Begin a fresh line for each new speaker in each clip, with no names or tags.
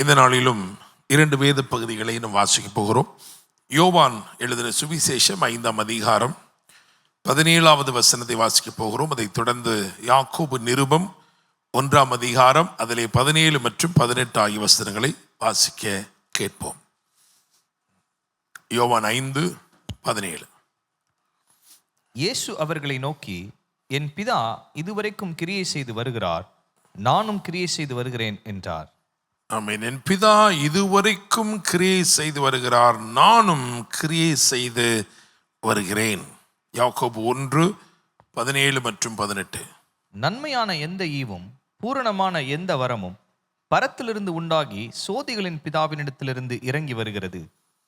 இந்த நாளிலும் 2 வேத பகுதிகளை நாம் வாசிக்க போகிறோம். யோவான் எழுதின சுவிசேஷம் 5ஆம் அதிகாரம் 17வது வசனத்தை வாசிக்க போகிறோம். அதைத் தொடர்ந்து யாக்கோபு நிருபம் 1ஆம் அதிகாரம் அதிலே 17 மற்றும் 18 ஆகிய வசனங்களை வாசிக்க கேட்போம். யோவான் 5:17.
இயேசு அவர்களை நோக்கி, என் பிதா இதுவரைக்கும் கிரியை செய்து வருகிறார், நானும் கிரியை செய்து வருகிறேன் என்றார்.
ஆமென். என் பிதா இதுவரைக்கும் கிரியை செய்து வருகிறார், நானும் கிரியை செய்து வருகிறேன். யாக்கோபு 1:17 மற்றும் 18.
நன்மையான எந்த ஈவும் பூரணமான எந்த வரமும் பரத்திலிருந்து உண்டாகி சோதிகளின் பிதாவினிடத்திலிருந்து இறங்கி வருகிறது.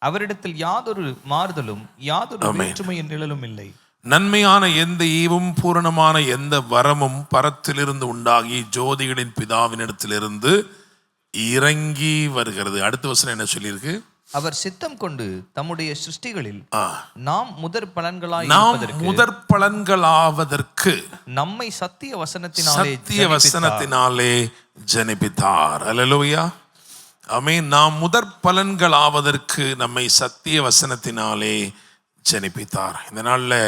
அவரிடத்தில் யாதொரு மாறுதலும் யாதொரு வேற்றுமையின் நிழலும் இல்லை.
நன்மையான எந்த ஈவும் பூரணமான எந்த வரமும் பரத்திலிருந்து உண்டாகி ஜோதிகளின் பிதாவினிடத்திலிருந்து இறங்கி வருகிறது. அடுத்த வசனம் என்ன சொல்லியிருக்கு?
அவர் சித்தம் கொண்டு தம்முடைய சிருஷ்டிகளில் நாம் முதற் பலன்களாவதற்கு
நம்மை சத்திய வசனத்தினாலே ஜனிப்பித்தார். அல்லேலூயா. ஆமென். நாம் முதற் பலன்களாவதற்கு நம்மை சத்திய வசனத்தினாலே ஜனிப்பித்தார். இந்த நாளில்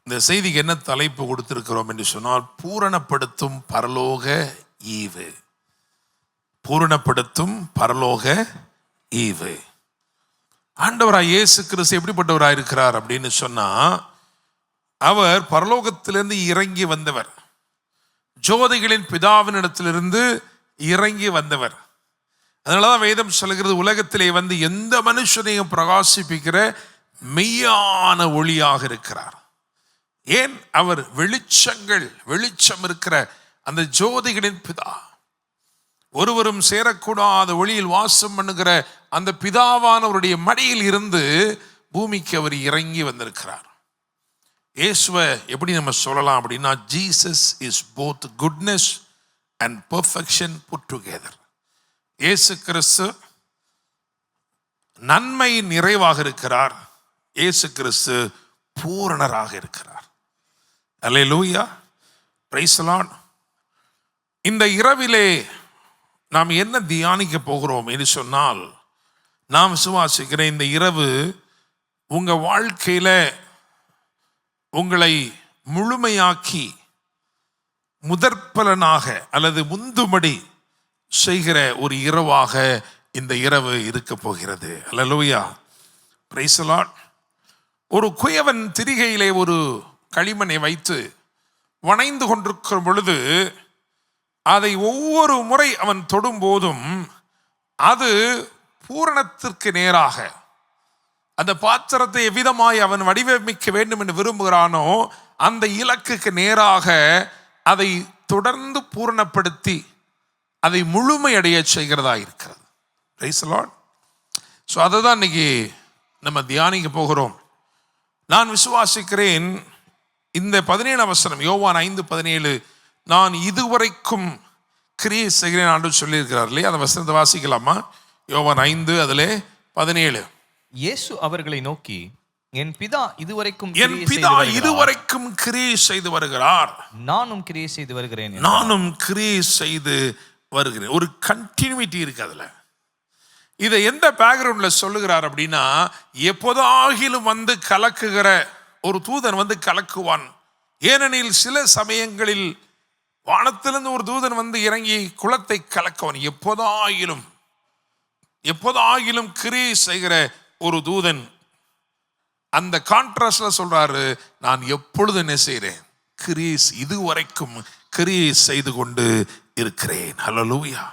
இந்த செய்திக்கு என்ன தலைப்பு கொடுத்திருக்கிறோம் என்று சொன்னால், பூரணப்படுத்தும் பரலோக ஈவு. பூரணப்படுத்தும் பரலோக ஈவு. ஆண்டவராய் இயேசு கிறிஸ்து எப்படிப்பட்டவராய் இருக்கிறார் அப்படின்னு சொன்னா, அவர் பரலோகத்திலிருந்து இறங்கி வந்தவர், ஜோதிகளின் பிதாவினிடத்திலிருந்து இறங்கி வந்தவர். அதனாலதான் வேதம் சொல்கிறது, உலகத்திலே வந்து எந்த மனுஷனையும் பிரகாசிப்பிக்கிற மெய்யான ஒளியாக இருக்கிறார். ஏன்? அவர் வெளிச்சம் இருக்கிற அந்த ஜோதிகளின் பிதா, ஒருவரும் சேரக்கூடாத ஒளியில் வாசம் பண்ணுகிற அந்த பிதாவானவருடைய மடியில் இருந்து பூமிக்கு அவர் இறங்கி வந்திருக்கிறார். இயேசுவை எப்படி நம்ம சொல்லலாம் அப்படின்னா, Jesus is both goodness and perfection put together. இயேசு கிறிஸ்து நன்மை நிறைவாக இருக்கிறார், இயேசு கிறிஸ்து பூரணராக இருக்கிறார். அல்லேலூயா, பிரைஸ் தி லார்ட். இந்த இரவிலே நாம் என்ன தியானிக்க போகிறோம் என்று சொன்னால், நாம் விசுவாசிக்கிற இந்த இரவு உங்க வாழ்க்கையில உங்களை முழுமையாக்கி முதற்பலனாக அல்லது முந்துமடி செய்கிற ஒரு இரவாக இந்த இரவு இருக்க போகிறது. அல்லேலூயா, பிரைஸ் தி லார்ட். ஒரு குயவன் திரிகையிலே ஒரு களிமண்ணை வைத்து வணைந்து கொண்டிருக்கிற பொழுது, அதை ஒவ்வொரு முறை அவன் தொடும் போதும் அது பூரணத்திற்கு நேராக, அந்த பாத்திரத்தை எவ்விதமாய் அவன் வடிவமைக்க வேண்டும் என்று விரும்புகிறானோ அந்த இலக்குக்கு நேராக அதை தொடர்ந்து பூரணப்படுத்தி அதை முழுமையடைய செய்கிறதா இருக்கிறது. Price the Lord. ஸோ அதை தான் இன்னைக்கு நம்ம தியானிக்க போகிறோம். நான் விசுவாசிக்கிறேன், இந்த 17 வசனம் யோவான் 5:17, நான் இதுவரைக்கும் கிரியை செய்கிறேன் ஆண்டு சொல்லியிருக்கிறார் இல்லையா? அந்த வசனத்தை வாசிக்கலாமா? யோவான் 5:17.
இயேசு அவர்களை நோக்கி, என் பிதா இதுவரைக்கும்
கிரியை செய்து வருகிறார்,
நானும் கிரியை செய்து வருகிறேன்.
நானும் கிரியை செய்து வருகிறேன். ஒரு கண்டினியூட்டி இருக்கு அதுல. இதை எந்த பேக்ரவுண்ட்ல சொல்லுகிறார் அப்படின்னா, எப்போதாகிலும் வந்து கலக்குகிற ஒரு தூதன் வந்து கலக்குவான். ஏனெனில் சில சமயங்களில் வானத்திலிருந்து ஒரு தூதன் வந்து இறங்கி குளத்தை கலக்குவான். எப்போதாகிலும் கிரியை செய்கிற ஒரு தூதன். அந்த கான்ட்ராஸ்ட்ல சொல்றாரு, நான் எப்பொழுது என்ன செய்கிறேன்? இதுவரைக்கும் கிரியை செய்து கொண்டு இருக்கிறேன். ஹல்லேலூயா.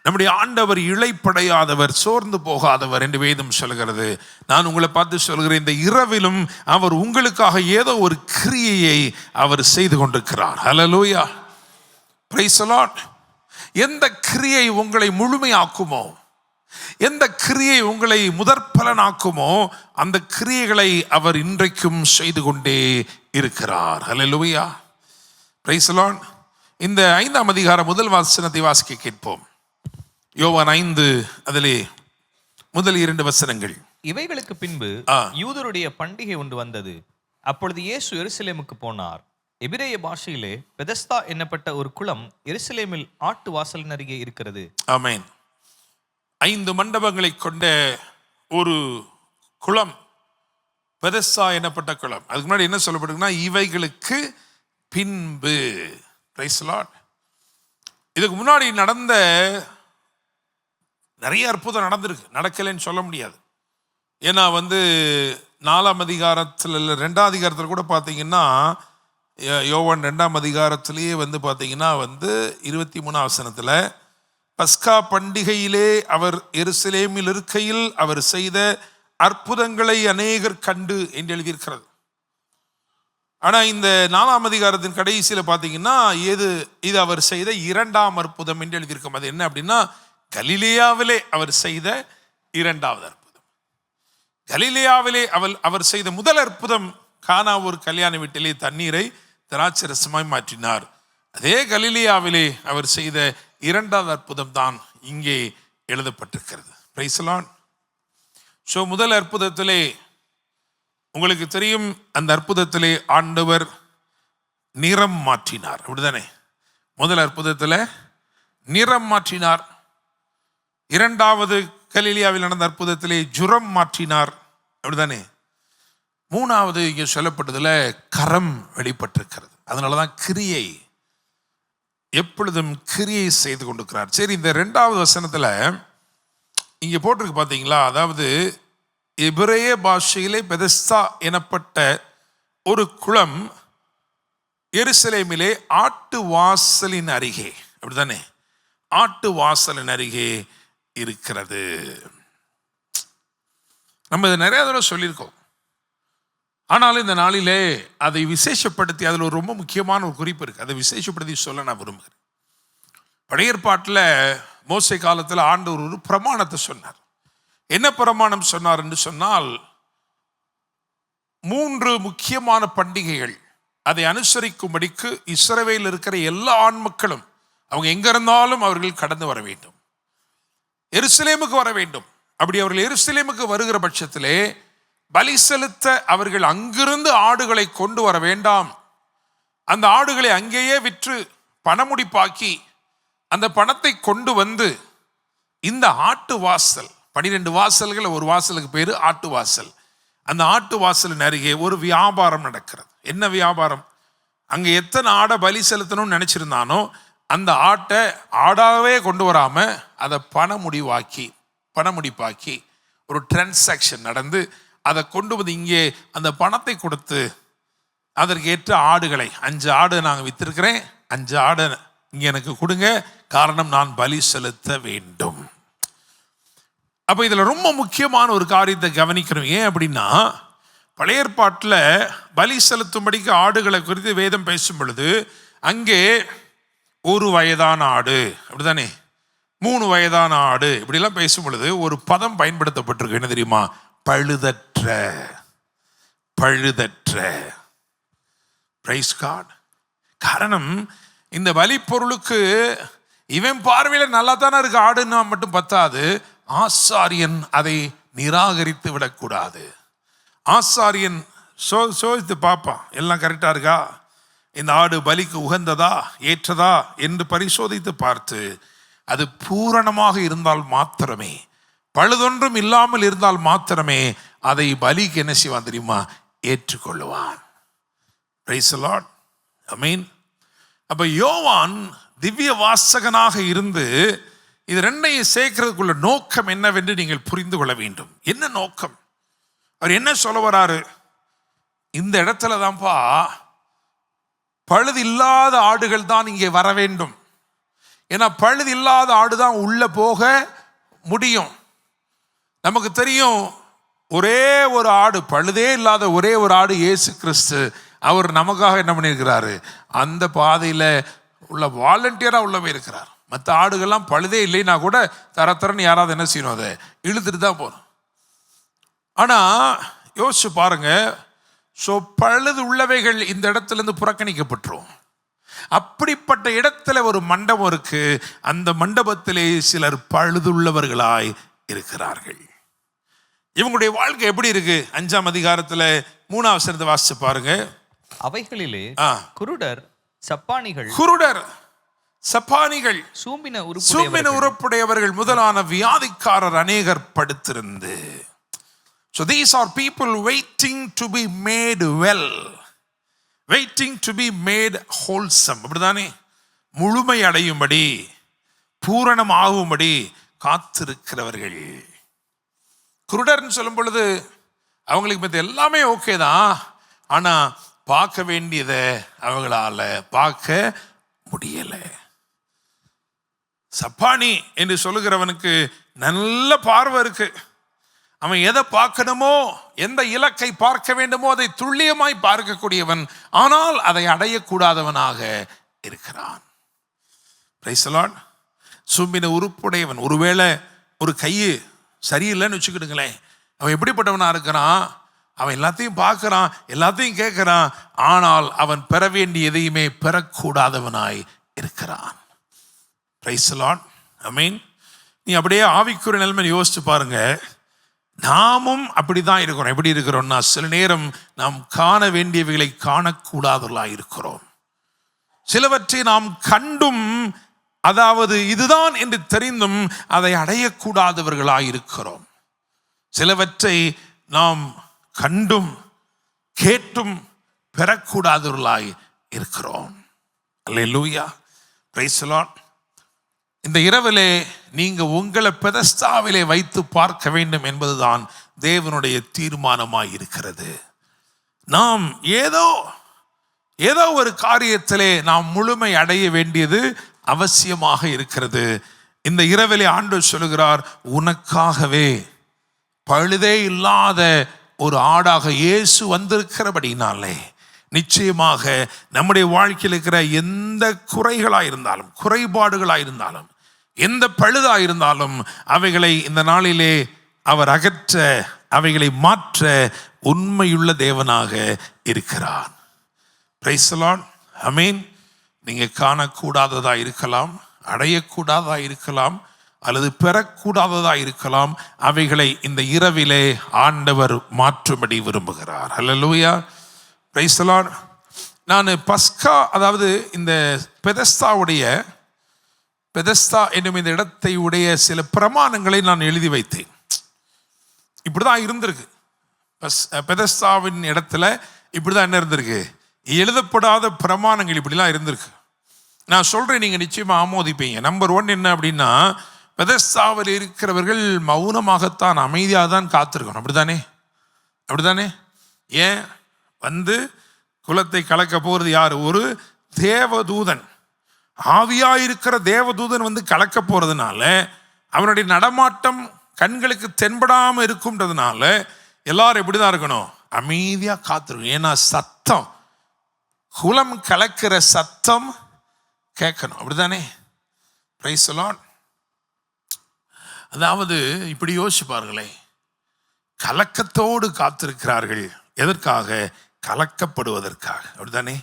நம்முடைய ஆண்டவர் இளைப்படையாதவர், சோர்ந்து போகாதவர் என்று வேதம் சொல்கிறது. நான் உங்களை பார்த்து சொல்கிறேன், இந்த இரவிலும் அவர் உங்களுக்காக ஏதோ ஒரு கிரியையை அவர் செய்து கொண்டிருக்கிறார். ஹல்லேலூயா, பிரைஸ் தி லார்ட். எந்த கிரியை உங்களை முழுமையாக்குமோ, எந்த கிரியை உங்களை முதற்பலனாக்குமோ, அந்த கிரியைகளை அவர் இன்றைக்கும் செய்து கொண்டே இருக்கிறார். ஹல்லேலூயா, பிரைஸ் தி லார்ட். இந்த 5ஆம் அதிகாரம் முதல் வசனத்தை வாசிக்க கேட்போம். யோவான் 5 அதிலே முதல் 2 வசனங்கள்.
இவைகளுக்கு பின்பு யூதருடைய பண்டிகை ஒன்று வந்தது. அப்பொழுது இயேசு எருசலேமுக்கு போனார். எபிரேய பாஷையிலே பெதஸ்தா என்னப்பட்ட ஒரு குளம் எருசலேமில் ஆட்டு வாசலின் அருகே இருக்கிறது.
ஆமென். 5 மண்டபங்களை கொண்ட ஒரு குளம், பெதஸ்தா என்னப்பட்ட குளம். அதுக்கு முன்னாடி என்ன சொல்லப்படுதுன்னா, இவைகளுக்கு பின்பு. Price the Lord. இதுக்கு முன்னாடி நடந்த நிறைய அற்புதம் நடந்திருக்கு, நடக்கலைன்னு சொல்ல முடியாது. ஏன்னா 4ஆம் அதிகாரத்தில் இல்லை 2ஆம் அதிகாரத்தில் கூட பார்த்தீங்கன்னா, யோவான் 2ஆம் அதிகாரத்திலேயே பார்த்தீங்கன்னா 23ஆம் வசனத்தில், பஸ்கா பண்டிகையிலே அவர் எருசலேமில் இருக்கையில் அவர் செய்த அற்புதங்களை அநேகர் கண்டு என்று எழுதியிருக்கிறது. ஆனால் இந்த 4ஆம் அதிகாரத்தின் கடைசியில் பார்த்தீங்கன்னா இது அவர் செய்த 2ஆம் அற்புதம் என்று எழுதியிருக்கும். அது என்ன அப்படின்னா, கலிலேயாவிலே அவர் செய்த 2வது அற்புதம். கலிலேயாவிலே அவர் செய்த முதல் அற்புதம், கானா ஒரு கல்யாண வீட்டிலே தண்ணீரை திராட்சை ரசமாய் மாற்றினார். அதே கலிலேயாவிலே அவர் செய்த 2வது அற்புதம் தான் இங்கே எழுதப்பட்டிருக்கிறது. Price the Lord. ஸோ முதல் அற்புதத்திலே உங்களுக்கு தெரியும், அந்த அற்புதத்திலே ஆண்டவர் நிறம் மாற்றினார், அப்படிதானே? முதல் அற்புதத்தில் நிறம் மாற்றினார். 2வது கலிலேயாவில் நடந்த அற்புதத்திலே ஜுரம் மாற்றினார், அப்படிதானே? 3வது இங்கே சொல்லப்பட்டதுல கரம் வெளிப்பட்டிருக்கிறது. அதனாலதான் கிரியை, எப்பொழுதும் கிரியை செய்து கொண்டிருக்கிறார். சரி, இந்த 2வது வசனத்துல இங்க போட்டிருக்கு பார்த்தீங்களா? அதாவது எபிரேய பாஷையிலே பெதஸ்தா எனப்பட்ட ஒரு குளம் எருசலேமிலே ஆட்டு வாசலின் அருகே, அப்படிதானே? ஆட்டு வாசலின் அருகே இருக்கிறது. நம்ம இதை நிறைய தடவை சொல்லியிருக்கோம். ஆனாலும் இந்த நாளிலே அதை விசேஷப்படுத்தி, அதில் ஒரு ரொம்ப முக்கியமான ஒரு குறிப்பு இருக்கு, அதை விசேஷப்படுத்தி சொல்ல நான் விரும்புகிறேன். பழைய ஏற்பாட்டில் மோசே காலத்தில் ஆண்டவர் ஒரு பிரமாணத்தை சொன்னார். என்ன பிரமாணம் சொன்னார் என்று சொன்னால், 3 முக்கியமான பண்டிகைகள் அதை அனுசரிக்கும்படிக்கு இஸ்ரவேலில் இருக்கிற எல்லா ஆண் மக்களும் அவங்க எங்க இருந்தாலும் அவர்கள் கடந்து வர வேண்டும், எருசலேமுக்கு வர வேண்டும். அப்படி அவர்கள் எருசலேமுக்கு வருகிற பட்சத்திலே பலி செலுத்த அவர்கள் அங்கிருந்து ஆடுகளை கொண்டு வர வேண்டாம். அந்த ஆடுகளை அங்கேயே விற்று பணமுடிப்பாக்கி அந்த பணத்தை கொண்டு வந்து இந்த ஆட்டு வாசல், 12 வாசல்கள், ஒரு வாசலுக்கு பேரு ஆட்டு வாசல், அந்த ஆட்டு வாசலின் அருகே ஒரு வியாபாரம் நடக்கிறது. என்ன வியாபாரம்? அங்க எத்தனை ஆடை பலி செலுத்தணும்னு நினைச்சிருந்தானோ அந்த ஆட்டை ஆடாவே கொண்டு வராம அதை பணமுடிப்பாக்கி ஒரு டிரான்சாக்ஷன் நடந்து அதை கொண்டு வந்து இங்கே அந்த பணத்தை கொடுத்து அதற்கு ஏற்ற ஆடுகளை, 5 ஆடு நாங்கள் வித்திருக்கிறேன், 5 ஆடு இங்கே எனக்கு கொடுங்க, காரணம் நான் பலி செலுத்த வேண்டும். அப்ப இதுல ரொம்ப முக்கியமான ஒரு காரியத்தை கவனிக்கணும். ஏன் அப்படின்னா, பழைய ஏற்பாட்டில் பலி செலுத்தும்படிக்கு ஆடுகளை குறித்து வேதம் பேசும் பொழுது அங்கே 1 வயதான ஆடு, அப்படிதானே, 3 வயதான ஆடு, இப்படிலாம் பேசும் பொழுது ஒரு பதம் பயன்படுத்தப்பட்டிருக்கு. என்ன தெரியுமா? பழுதற்ற. Praise God. காரணம், இந்த பலி பொருளுக்கு இவன் பார்வையில நல்லா தானே இருக்கு ஆடுன்னா மட்டும் பத்தாது, ஆசாரியன் அதை நிராகரித்து விடக்கூடாது. ஆசாரியன் சோதித்து பார்ப்பான், எல்லாம் கரெக்டா இருக்கா, இந்த ஆடு பலிக்கு உகந்ததா ஏற்றதா என்று பரிசோதித்து பார்த்து அது பூரணமாக இருந்தால் மாத்திரமே, பழுதொன்றும் இல்லாமல் இருந்தால் மாத்திரமே அதை பலிக்கு என்ன செய்வான் தெரியுமா? ஏற்றுக்கொள்ளுவான். Praise the lord. ஆமென். அப்ப யோவான் திவ்ய வாசகனாக இருந்து இது 2ஐயும் சேர்க்கிறதுக்குள்ள நோக்கம் என்னவென்று நீங்கள் புரிந்து கொள்ள வேண்டும். என்ன நோக்கம்? அவர் என்ன சொல்ல வராரு? இந்த இடத்துல தான்ப்பா பழுது இல்லாத ஆடுகள் தான் இங்கே வர வேண்டும். ஏன்னா பழுது இல்லாத ஆடு தான் உள்ள போக முடியும். நமக்கு தெரியும், ஒரே ஒரு ஆடு, பழுதே இல்லாத ஒரே ஒரு ஆடு இயேசு கிறிஸ்து. அவர் நமக்காக என்ன பண்ணியிருக்கிறாரு? அந்த பாதையில் உள்ள வாலண்டியரா உள்ளவே இருக்கிறார். மற்ற ஆடுகள்லாம் பழுதே இல்லைன்னா கூட தரத்தரன்னு யாராவது என்ன செய்யணும், அதை இழுத்துட்டு தான் போகணும். ஆனா யோசிச்சு பாருங்க, ஸோ பழுது உள்ளவைகள் இந்த இடத்துல இருந்து புறக்கணிக்கப்பட்டுரும். அப்படிப்பட்ட இடத்துல ஒரு மண்டபம் இருக்கு. அந்த மண்டபத்திலே சிலர் பழுதுள்ளவர்களாய் இருக்கிறார்கள். இவங்களுடைய வாழ்க்கை எப்படி இருக்கு? 5ஆம் அதிகாரத்தில் 3ஆம் வசனத்தை வாசிச்சு பாருங்க.
அவைகளிலே
ஆ.
குருடர், சப்பானிகள்,
சப்பானிகள்,
சூம்பின
உறுப்புடையவர்கள் முதலான வியாதிக்காரர் அநேகர் படுத்திருந்து. So these are people waiting to be made well, waiting to be made wholesome. அப்படிதானே? முழுமை அடையும்படி, பூரணமாகும்படி காத்திருக்கிறவர்கள். குருடர்னு சொல்லும் பொழுது அவங்களுக்கு மற்ற எல்லாமே ஓகே தான், ஆனா பார்க்க வேண்டியதை அவங்களால பார்க்க முடியல. சப்பானி என்று சொல்லுகிறவனுக்கு நல்ல பார்வை இருக்கு. அவன் எதை பார்க்கணுமோ, எந்த இலக்கை பார்க்க வேண்டுமோ அதை துல்லியமாய் பார்க்கக்கூடியவன், ஆனால் அதை அடையக்கூடாதவனாக இருக்கிறான். Praise the Lord. சூம்பின உறுப்புடையவன், ஒருவேளை ஒரு கை சரியில்லைன்னு வச்சுக்கிடுங்களேன், அவன் எப்படிப்பட்டவனா இருக்கிறான்? அவன் எல்லாத்தையும் பார்க்கறான், எல்லாத்தையும் கேட்கிறான், ஆனால் அவன் பெற வேண்டிய எதையுமே பெறக்கூடாதவனாய் இருக்கிறான். Praise the lord. ஆமென். நீ அப்படியே ஆவிக்குரிய நிலைமை யோசிச்சு பாருங்க. நாமும் அப்படிதான் இருக்கிறோம். எப்படி இருக்கிறோம்னா, சில நேரம் நாம் காண வேண்டியவைகளை காணக்கூடாதவர்களாக இருக்கிறோம். சிலவற்றை நாம் கண்டும், அதாவது இதுதான் என்று தெரிந்தும் அதை அடையக்கூடாதவர்களாக இருக்கிறோம். சிலவற்றை நாம் கண்டும் கேட்டும் பெறக்கூடாதவர்களாய் இருக்கிறோம். அல்லேலூயா. Praise the Lord. இந்த இரவிலே நீங்க உங்களை பெதஸ்தாவிலே வைத்து பார்க்க வேண்டும் என்பதுதான் தேவனுடைய தீர்மானமாய் இருக்கிறது. நாம் ஏதோ ஒரு காரியத்திலே நாம் முழுமை அடைய வேண்டியது அவசியமாக இருக்கிறது. இந்த இரவிலே ஆண்டவர் சொல்லுகிறார், உனக்காகவே பழுதே இல்லாத ஒரு ஆடாக இயேசு வந்திருக்கிறபடினாலே நிச்சயமாக நம்முடைய வாழ்க்கையில் இருக்கிற எந்த குறைகளாக இருந்தாலும், குறைபாடுகளாக இருந்தாலும், எந்த பழுதாக இருந்தாலும் அவைகளை இந்த நாளிலே அவர் அகற்ற, அவைகளை மாற்ற உண்மையுள்ள தேவனாக இருக்கிறார். Praise the lord. ஆமென். நீங்க காணக்கூடாததா இருக்கலாம், அடையக்கூடாததா இருக்கலாம், அல்லது பெறக்கூடாததா இருக்கலாம். அவைகளை இந்த இரவிலே ஆண்டவர் மாற்றும்படி விரும்புகிறார். அல்லேலூயா. Praise the lord. நான் பஸ்கா, அதாவது இந்த பெதஸ்தா என்னும் இந்த இடத்தை உடைய சில பிரமாணங்களை நான் எழுதி வைத்தேன். இப்படிதான் இருந்திருக்கு. பெதஸ்தாவின் இடத்துல இப்படிதான் என்ன இருந்திருக்கு, எழுதப்படாத பிரமாணங்கள் இப்படிலாம் இருந்திருக்கு. நான் சொல்றேன், நீங்க நிச்சயமா ஆமோதிப்பீங்க. நம்பர் 1 என்ன அப்படின்னா, பெதஸ்தாவில் இருக்கிறவர்கள் மௌனமாகத்தான், அமைதியாக தான் காத்திருக்கணும். அப்படிதானே? ஏன்? வந்து குலத்தை கலக்க போறது யாரு? ஒரு தேவதூதன், ஆவியாயிருக்கிற தேவதூதன் வந்து கலக்க போறதுனால அவனுடைய நடமாட்டம் கண்களுக்கு தென்படாம இருக்கும்ன்றதுனால எல்லாரும் எப்படிதான் இருக்கணும்? அமைதியா காத்திருக்கணும். ஏன்னா சத்தம், குலம் கலக்கிற சத்தம் கேட்கணும். அப்படிதானே? Price the Lord. அதாவது இப்படி யோசிச்சு பாருங்களேன், கலக்கத்தோடு காத்திருக்கிறார்கள். எதற்காக? கலக்கப்படுவதற்காக. அப்படிதானே?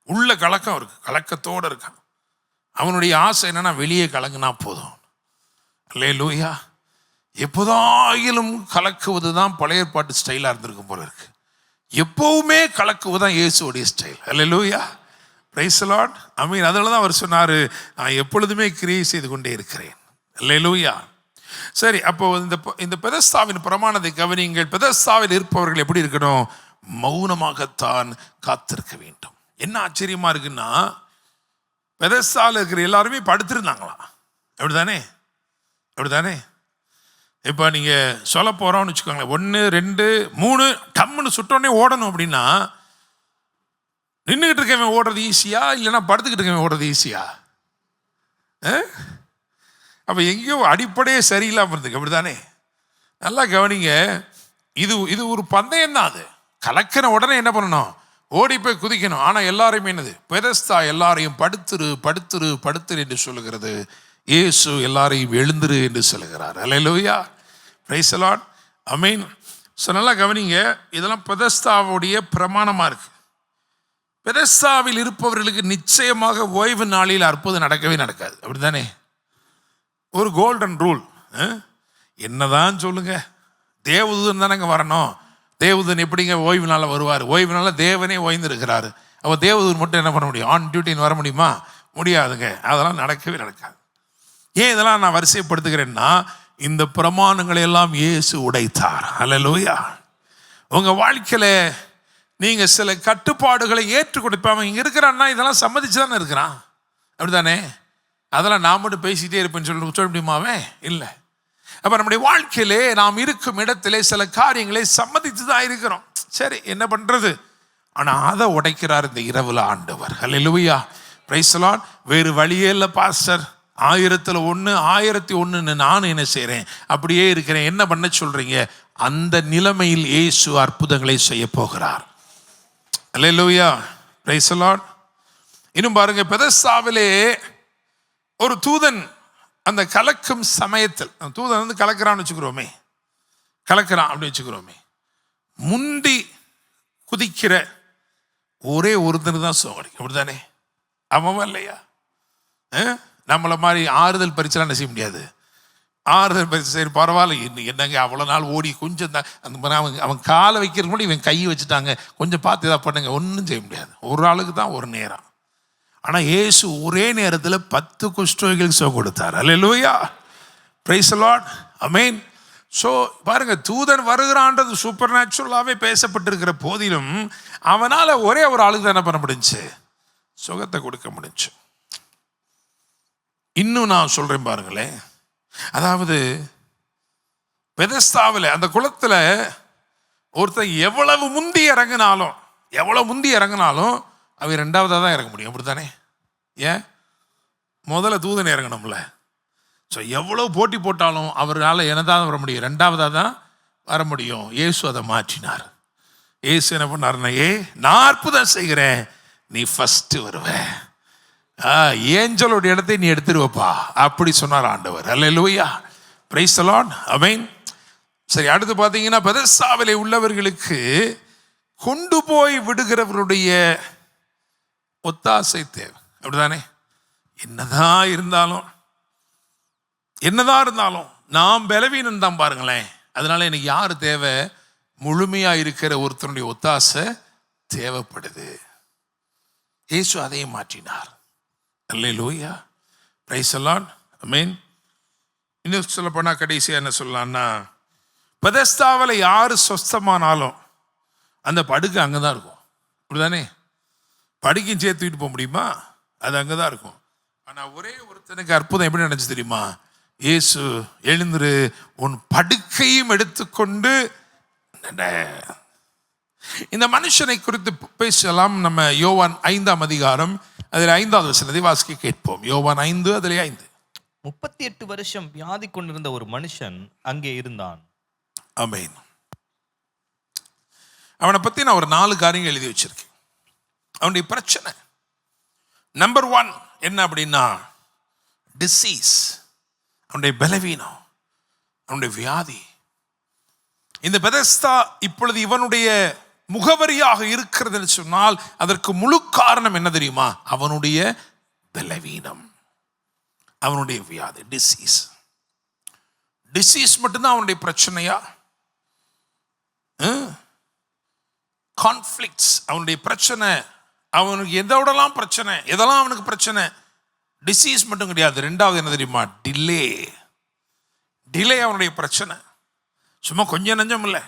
உள்ள கலக்கம் இருக்கு, கலக்கத்தோடு இருக்கான். அவனுடைய ஆசை என்னன்னா, வெளியே கலங்கினா போதும். அல்லேலூயா. எப்போதாயிலும் கலக்குவது தான் பழைய ஏற்பாட்டு ஸ்டைலாக இருந்திருக்கும் போல இருக்கு. எப்பவுமே கலக்குவதுதான் இயேசுடைய style. Hallelujah. Praise the lord. Amen. அதனால தான் அவர் சொன்னாரு, நான் எப்பொழுதுமே கிரியை செய்து கொண்டே இருக்கிறேன். அல்லேலூயா. சரி, அப்போ இந்த பெதஸ்தாவின் பிரமாணத்தை கவனியுங்கள். பெதஸ்தாவில் இருப்பவர்கள் எப்படி இருக்கணும்? மௌனமாகத்தான் காத்திருக்க வேண்டும். என்ன ஆச்சரியமா இருக்குன்னா, பெதஸ்தாவில் இருக்கிற எல்லாருமே படுத்திருந்தாங்களாம். அப்படிதானே? இப்போ நீங்க சொல்ல போறோம்னு வச்சுக்கோங்களேன், 1 2 3 டம்முன்னு சுட்டோடனே ஓடணும் அப்படின்னா, நின்றுகிட்டு இருக்கவன் ஓடுறது ஈஸியா, இல்லைன்னா படுத்துக்கிட்டு இருக்கவன் ஓடுறது ஈஸியா? அப்போ எங்கேயோ அடிப்படையே சரியில்லாமல் இருந்துக்கு. அப்படிதானே? நல்லா கவனிங்க. இது ஒரு பந்தயம் தான். அது கலக்கிற உடனே என்ன பண்ணணும்? ஓடி போய் குதிக்கணும். ஆனால் எல்லாரையுமே என்னது? பெதஸ்தா எல்லாரையும் படுத்துரு என்று சொல்லுகிறது. இயேசு எல்லாரையும் எழுந்துரு என்று சொல்லுகிறார். Hallelujah. Praise the lord. Amen. So நல்லா கவனிங்க, இதெல்லாம் பெதஸ்தாவுடைய பிரமாணமாக இருக்கு. பெதஸ்தாவில் இருப்பவர்களுக்கு நிச்சயமாக ஓய்வு நாளில் அற்புதம் நடக்கவே நடக்காது. அப்படிதானே? ஒரு கோல்டன் ரூல். என்னதான் சொல்லுங்க, தேவதூதன் தானே வரணும், தேவதூதன் எப்படிங்க ஓய்வு நாளில் வருவார்? ஓய்வு நாளில் தேவனே ஓய்ந்திருக்கிறாரு. அவர் தேவதூதன் மட்டும் என்ன பண்ண முடியும்? ஆன் டியூட்டின்னு வர முடியுமா? முடியாதுங்க. அதெல்லாம் நடக்கவே நடக்காது. ஏன் இதெல்லாம் நான் வரிசைப்படுத்துகிறேன்னா, இந்த பிரமாணங்களை எல்லாம் இயேசு உடைத்தார். அல்லேலூயா. உங்க வாழ்க்கையில நீங்க சில கட்டுப்பாடுகளை ஏற்று கொடுப்பாங்க. இங்க இருக்கிறான்னா இதெல்லாம் சம்மதிச்சு தானே இருக்கிறான், அப்படித்தானே? அதெல்லாம் நான் மட்டும் பேசிட்டே இருப்பேன்னு சொல்ல முடியுமாவே? இல்லை. அப்ப நம்முடைய வாழ்க்கையிலே நாம் இருக்கும் இடத்திலே சில காரியங்களை சம்மதித்து தான் இருக்கிறோம். சரி, என்ன பண்றது? ஆனா அதை உடைக்கிறார் இந்த இரவுல ஆண்டவர். அல்லேலூயா, பிரைஸ் தி லார்ட். வேறு வழியே இல்லை பாஸ்டர், 1000 1001 நான் என்ன செய்றேன்? அப்படியே இருக்கிறேன். என்ன பண்ண சொல்றீங்க? அந்த நிலைமையில் இயேசு அற்புதங்களை செய்ய போகிறார். அல்லேலூயா, பிரைஸ் தி லார்ட். இன்னும் பாருங்க, பெதஸ்தாவிலே ஒரு தூதன் அந்த கலக்கும் சமயத்தில், தூதன் வந்து கலக்கிறான்னு வச்சுக்கிறோமே, கலக்கிறான் அப்படின்னு வச்சுக்கிறோமே, முந்தி குதிக்கிற ஒரே ஒருத்தர் தான் சுகம் கிடைக்கும், அப்படித்தானே? ஆமாவா இல்லையா? நம்மளை மாதிரி ஆறுதல் பரிசெல்லாம் செய்ய முடியாது. ஆறுதல் பரிசு சரி பரவாயில்ல, என்னங்க அவ்வளோ நாள் ஓடி கொஞ்சம் தான் அந்த அவன் காலை வைக்கிறது கூட இவன் கையை வச்சுட்டாங்க, கொஞ்சம் பார்த்து இதாக பண்ணுங்க, ஒன்றும் செய்ய முடியாது. ஒரு ஆளுக்கு தான் ஒரு நேரம். ஆனால் இயேசு ஒரே நேரத்தில் 10 குஷ்டரோகிகளுக்கு சுகம் கொடுத்தார். Hallelujah, praise the lord, amen. So பாருங்க, தூதன் வருகிறான்றது சூப்பர் நேச்சுரலாகவே பேசப்பட்டிருக்கிற போதிலும் அவனால் ஒரே ஒரு ஆளுக்கு தான் என்ன பண்ண முடிஞ்சு? சுகத்தை கொடுக்க முடிஞ்சு. இன்னும் நான் சொல்றேன் பாருங்களேன், அதாவது பெதஸ்தாவில் அந்த குளத்தில் ஒருத்தர் எவ்வளவு முந்தி இறங்கினாலும் அவர் ரெண்டாவதாக தான் இறங்க முடியும், அப்படித்தானே? ஏன்? முதல்ல தூதன் இறங்கணும்ல. ஸோ எவ்வளோ போட்டி போட்டாலும் அவரால் என்னதான் வர முடியும்? ரெண்டாவதாக தான் வர முடியும். இயேசு அதை மாற்றினார். இயேசு என்ன பண்ணாருன்னா, நான் அற்புதம் செய்கிறேன், நீ ஃபர்ஸ்ட் வருவ, ஏஞ்சலோட இடத்தை நீ எடுத்துருவப்பா, அப்படி சொன்னார் ஆண்டவர். அல்லேலூயா, பிரைஸ் தி லார்ட், ஆமென். சரி, அடுத்து பார்த்தீங்கன்னா, பெதஸ்தாவிலே உள்ளவர்களுக்கு கொண்டு போய் விடுகிறவருடைய ஒத்தாசை தேவை, அப்படிதானே? என்னதான் இருந்தாலும் நாம் பலவீனம் தான் பாருங்களேன். அதனால எனக்கு யார் தேவை? முழுமையா இருக்கிற ஒருத்தருடைய ஒத்தாசை தேவைப்படுது. இயேசு அதையும் மாற்றினார். அல்லேலூயா, பிரைஸ் தி லார்ட், ஆமென். இன்னும் சொல்ல போனா கடைசியா என்ன சொல்லலாம்னா, பெதஸ்தாவில் யாரு சொஸ்தமானாலும் அந்த படுக்கை அங்கதான் இருக்கும், அப்படிதானே? படுக்கையும் சேர்த்துக்கிட்டு போக முடியுமா? அது அங்கதான் இருக்கும். ஆனா ஒரே ஒருத்தனுக்கு அற்புதம் எப்படி நினைச்சு தெரியுமா? இயேசு எழுந்துரு, உன் படுக்கையும் எடுத்துக்கொண்டு. இந்த மனுஷனை குறித்து பேசலாம். நம்ம யோவான் 5ஆம் அதிகாரம் அதில் 5வது வசனத்தை வாசிக்க கேட்போம். யோவான் 5 அதில் 5.
38 வருஷம் வியாதி கொண்டிருந்த ஒரு மனுஷன் அங்கே இருந்தான்.
ஆமென். அவனை பத்தி நான் ஒரு 4 காரியங்கள் எழுதி வச்சிருக்கேன். அவனுடைய பிரச்சனை நம்பர் 1 என்ன அப்படின்னா, டிசீஸ், அவனுடைய பலவீனம், அவனுடைய வியாதி. இந்த பெதஸ்தா இப்பொழுது இவனுடைய முகவரியாக இருக்கிறது சொன்னால் அதற்கு முழு காரணம் என்ன தெரியுமா? அவனுடைய பலவீனம், அவனுடைய வியாதி, டிசீஸ் மட்டும்தான் அவனுடைய பிரச்சனையா? கான்ஃப்ளிக்ட்ஸ் அவனுடைய பிரச்சனை. அவனுக்கு எதோடலாம் பிரச்சனை, எதெல்லாம் அவனுக்கு பிரச்சனை? டிசீஸ் மட்டும் கிடையாது. 2வது என்ன தெரியுமா? டிலே அவனுடைய பிரச்சனை. சும்மா கொஞ்சம் நஞ்சம் இல்லை.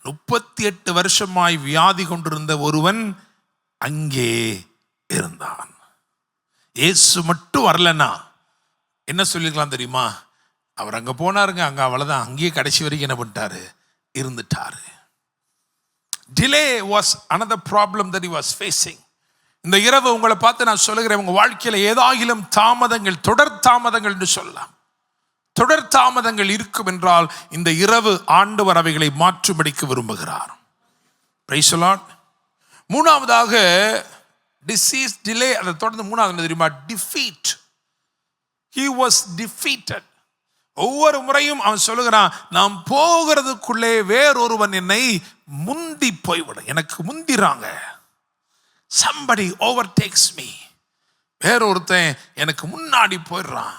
38 வருஷமாய் வியாதி கொண்டிருந்த ஒருவன் அங்கே இருந்தான். இயேசு மட்டும் வரலன்னா என்ன சொல்லிக்கலாம் தெரியுமா? அவர் அங்க போனாருங்க, அங்க அவ்வளவுதான், அங்கேயே கடைசி வரைக்கும் என்ன பண்ணிட்டாரு? இருந்துட்டாரு. Delay was another problem that he was facing. இந்த இரவு உங்களை பார்த்து நான் சொல்லுகிறேன், உங்க வாழ்க்கையில ஏதாயிலும் தாமதங்கள், தொடர் தாமதங்கள் என்று சொல்லலாம், தொடர் தாமதங்கள் இருக்கும் என்றால் இந்த இரவு ஆண்டவர் அவைகளை மாற்றும்படிக்கு விரும்புகிறார். Praise the lord. 3வதாக டிசீஸ், டிலே. அதை தொடர்ந்து 3வது என்ன தெரியுமா? டிஃபீட். He was defeated. ஒவ்வொரு முறையும் அவன் சொல்லுகிறான், நாம் போகிறதுக்குள்ளே வேறொருவன் என்னை முந்தி போய்விட, எனக்கு முந்திராங்க. somebody overtakes me. வேறொருத்தன் எனக்கு முன்னாடி போயிடுறான்.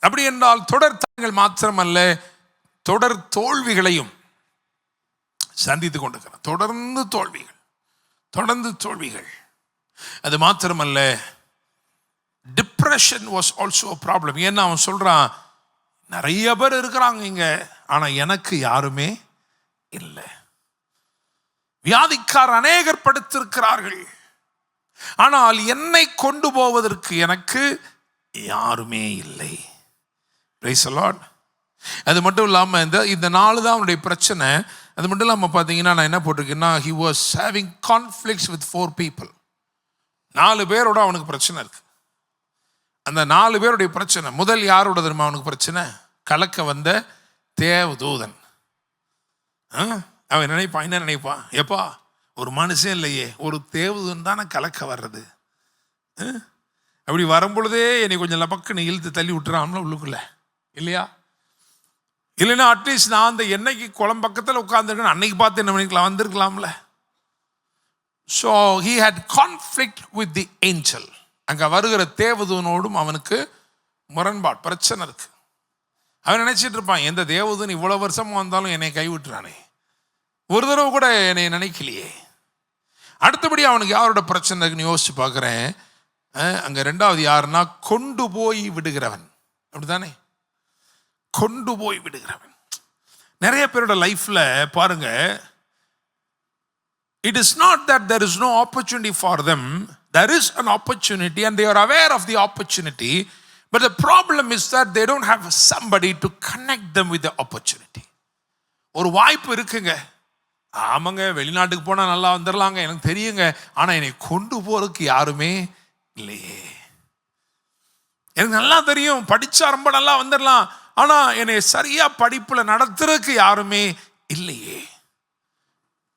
அப்படி என்றால் தொடர் தாங்கள் மாத்திரமல்ல, தொடர் தோல்விகளையும் சந்தித்து கொண்டிருக்கிறான். தொடர்ந்து தோல்விகள். அது மாத்திரமல்ல, டிப்ரெஷன் வாஸ் ஆல்சோ ப்ராப்ளம். ஏன்னா அவன் சொல்றான், நிறைய பேர் இருக்கிறாங்க இங்க, ஆனா எனக்கு யாருமே இல்லை. வியாதிக்கார அநேகர் படுத்திருக்கிறார்கள், ஆனால் என்னை கொண்டு போவதற்கு எனக்கு யாருமே இல்லை. Praise the Lord. அது மட்டும் இல்லாமல் இந்த நாள் தான் அவனுடைய பிரச்சனை. அது மட்டும் இல்லாமல் பார்த்தீங்கன்னா, நான் என்ன போட்டிருக்கேன்னா, he was having conflicts with 4 people. 4 பேரோட அவனுக்கு பிரச்சனை இருக்கு. அந்த 4 பேருடைய பிரச்சனை, முதல் யாரோட தெரியுமா அவனுக்கு பிரச்சனை? கலக்க வந்த தேவதூதன். அவன் நினைப்பான், என்ன நினைப்பான்? எப்பா, ஒரு மனுஷன் இல்லையே, ஒரு தேவதூதன் தானே கலக்க வர்றது. அப்படி வரும்பொழுதே என்னை கொஞ்சம் லபக்குன்னு இழுத்து தள்ளி விட்டுறான்ல உள்ளுக்குள்ள, இல்லையா? இல்லைன்னா அட்லீஸ்ட் நான் அந்த என்னைக்கு குளம் பக்கத்தில் உட்காந்துருக்கேன் அன்னைக்கு பார்த்து என்ன பண்ணிக்கலாம், வந்திருக்கலாம்ல. So he had conflict with the angel. அங்கே வருகிற தேவதூதனோடும் அவனுக்கு முரண்பாடு, பிரச்சனை இருக்கு. அவன் நினைச்சிட்டு இருப்பான், எந்த தேவதூதன் இவ்வளோ வருஷமா வந்தாலும் என்னை கைவிட்டுறானே, ஒரு தடவை கூட என்னை நினைக்கலையே. அடுத்தபடி அவனுக்கு யாரோட பிரச்சனை இருக்குன்னு யோசிச்சு பார்க்குறேன். அங்கே 2வது யாருன்னா, கொண்டு போய் விடுகிறவன். அப்படித்தானே, கொண்டு போய் விடுகிறவன். நிறைய பேரோட லைஃப்ல பாருங்க, it is not that there is no opportunity for them. There is an opportunity and they are aware of the opportunity, but the problem is that they don't have somebody to connect them with the opportunity. ஒரு வாய்ப்பு இருக்குங்க, ஆமாங்க, வெளிநாட்டுக்கு போனால் நல்லா வந்துடலாங்க, எனக்கு தெரியுங்க, ஆனால் என்னை கொண்டு போறதுக்கு யாருமே இல்லையே. எனக்கு நல்லா தெரியும், படிச்சா ரொம்ப நல்லா வந்துடலாம், ஆனா என்னை சரியா படிப்புல நடத்துறதுக்கு யாருமே இல்லையே.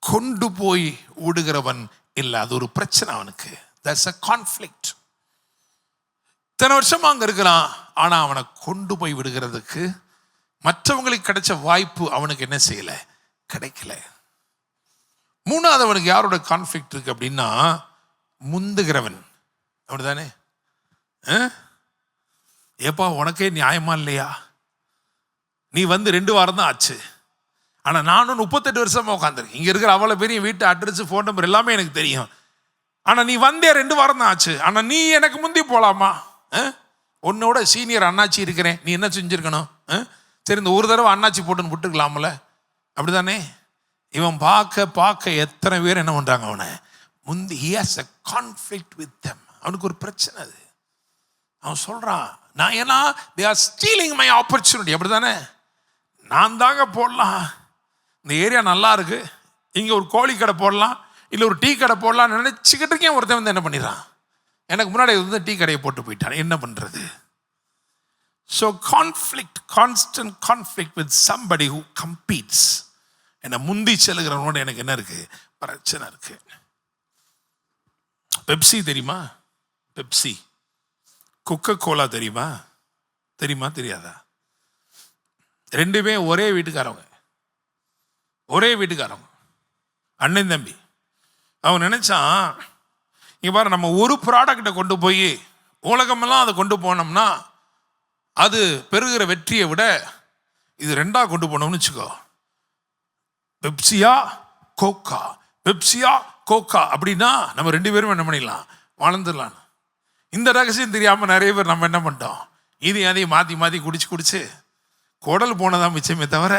கொண்டு போய் விடுகிறவன் இல்லை, அது ஒரு பிரச்சனை அவனுக்கு. That's a conflict. இத்தனை வருஷமா அங்க இருக்கிறான், ஆனா அவனை கொண்டு போய் விடுகிறதுக்கு மற்றவங்களுக்கு கிடைச்ச வாய்ப்பு அவனுக்கு என்ன செய்யல, கிடைக்கல. 3வது அவனுக்கு யாரோட கான்ஃப்ளிக்ட் இருக்கு அப்படின்னா, முந்துகிறவன். அப்படிதானே? ஏப்பா, உனக்கே நியாயமா இல்லையா? நீ வந்து 2 வாரம் தான் ஆச்சு, ஆனால் நானும் 38 வருஷமா உட்காந்துருக்கேன். இங்கே இருக்கிற அவ்வளோ பெரிய வீட்டு அட்ரஸ், ஃபோன் நம்பர் எல்லாமே எனக்கு தெரியும். ஆனால் நீ வந்தே 2 வாரம் தான் ஆச்சு, ஆனால் நீ எனக்கு முந்தி போகலாமா? உன்னோட சீனியர் அண்ணாச்சி இருக்கிறேன், நீ என்ன செஞ்சுருக்கணும்? சரி, இந்த ஒரு தடவை அண்ணாச்சி போட்டுன்னு விட்டுக்கலாம்ல. அப்படிதானே? இவன் பார்க்க எத்தனை பேர் என்ன பண்ணுறாங்க அவனை முந்தி. he has a conflict with them. அவனுக்கு ஒரு பிரச்சனை. அது அவன் சொல்கிறான், நான் ஏன்னா they are stealing my opportunity. அப்படிதானே? நான் தாங்க போடலாம், இந்த ஏரியா நல்லா இருக்கு, இங்கே ஒரு கோழி கடை போடலாம், இல்லை ஒரு டீ கடை போடலாம்னு நினச்சிக்கிட்டு இருக்கேன். ஒருத்தன் வந்து என்ன பண்ணிடுறான், எனக்கு முன்னாடி வந்து டீ கடையை போட்டு போயிட்டான். என்ன பண்ணுறது? So conflict, constant conflict with somebody who competes. என்னை முந்தி செல்கிறவனோட எனக்கு என்ன இருக்கு, பிரச்சனை இருக்கு. பெப்சி தெரியுமா? பெப்சி. கொக்கோ கோலா தெரியுமா? தெரியாதா? 2 ஒரே வீட்டுக்காரவங்க, அண்ணன் தம்பி. அவன் நினைச்சான், இங்க பாரு, நம்ம ஒரு ப்ராடக்டை கொண்டு போய் உலகமெல்லாம் அதை கொண்டு போனோம்னா அது பெறுகிற வெற்றியை விட இது 2ஆ கொண்டு போனோம்னு வச்சுக்கோ, பெப்சியா கோக்கா அப்படின்னா நம்ம 2 பேரும் என்ன பண்ணிடலாம், வளர்ந்துடலாம். இந்த ரகசியம் தெரியாமல் நிறைய பேர் நம்ம என்ன பண்ணிட்டோம், அதையும் மாற்றி குடிச்சு குடல் போனதான் மிச்சமே தவிர.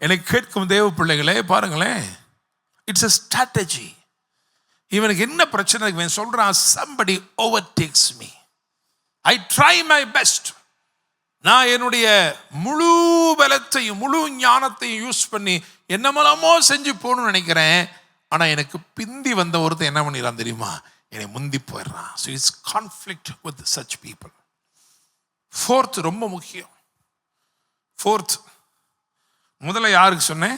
எனக்கு கேட்கும் தேவ பிள்ளைகளே பாருங்களேன், இட்ஸ் a strategy. இவனுக்கு என்ன பிரச்சனை? இவன் சொல்றான், somebody overtakes me. I try my best. நான் என்னுடைய முழு பலத்தையும் முழு ஞானத்தையும் யூஸ் பண்ணி என்னமெல்லாமோ செஞ்சு போகணும்னு நினைக்கிறேன். ஆனால் எனக்கு பிந்தி வந்த ஒருத்தர் என்ன பண்ணிடறான் தெரியுமா, என்னை முந்தி போயிடுறான். So it's conflict with such people. 4th ரொம்ப முக்கியம். 4th, முதல்ல யாருக்கு சொன்னேன்?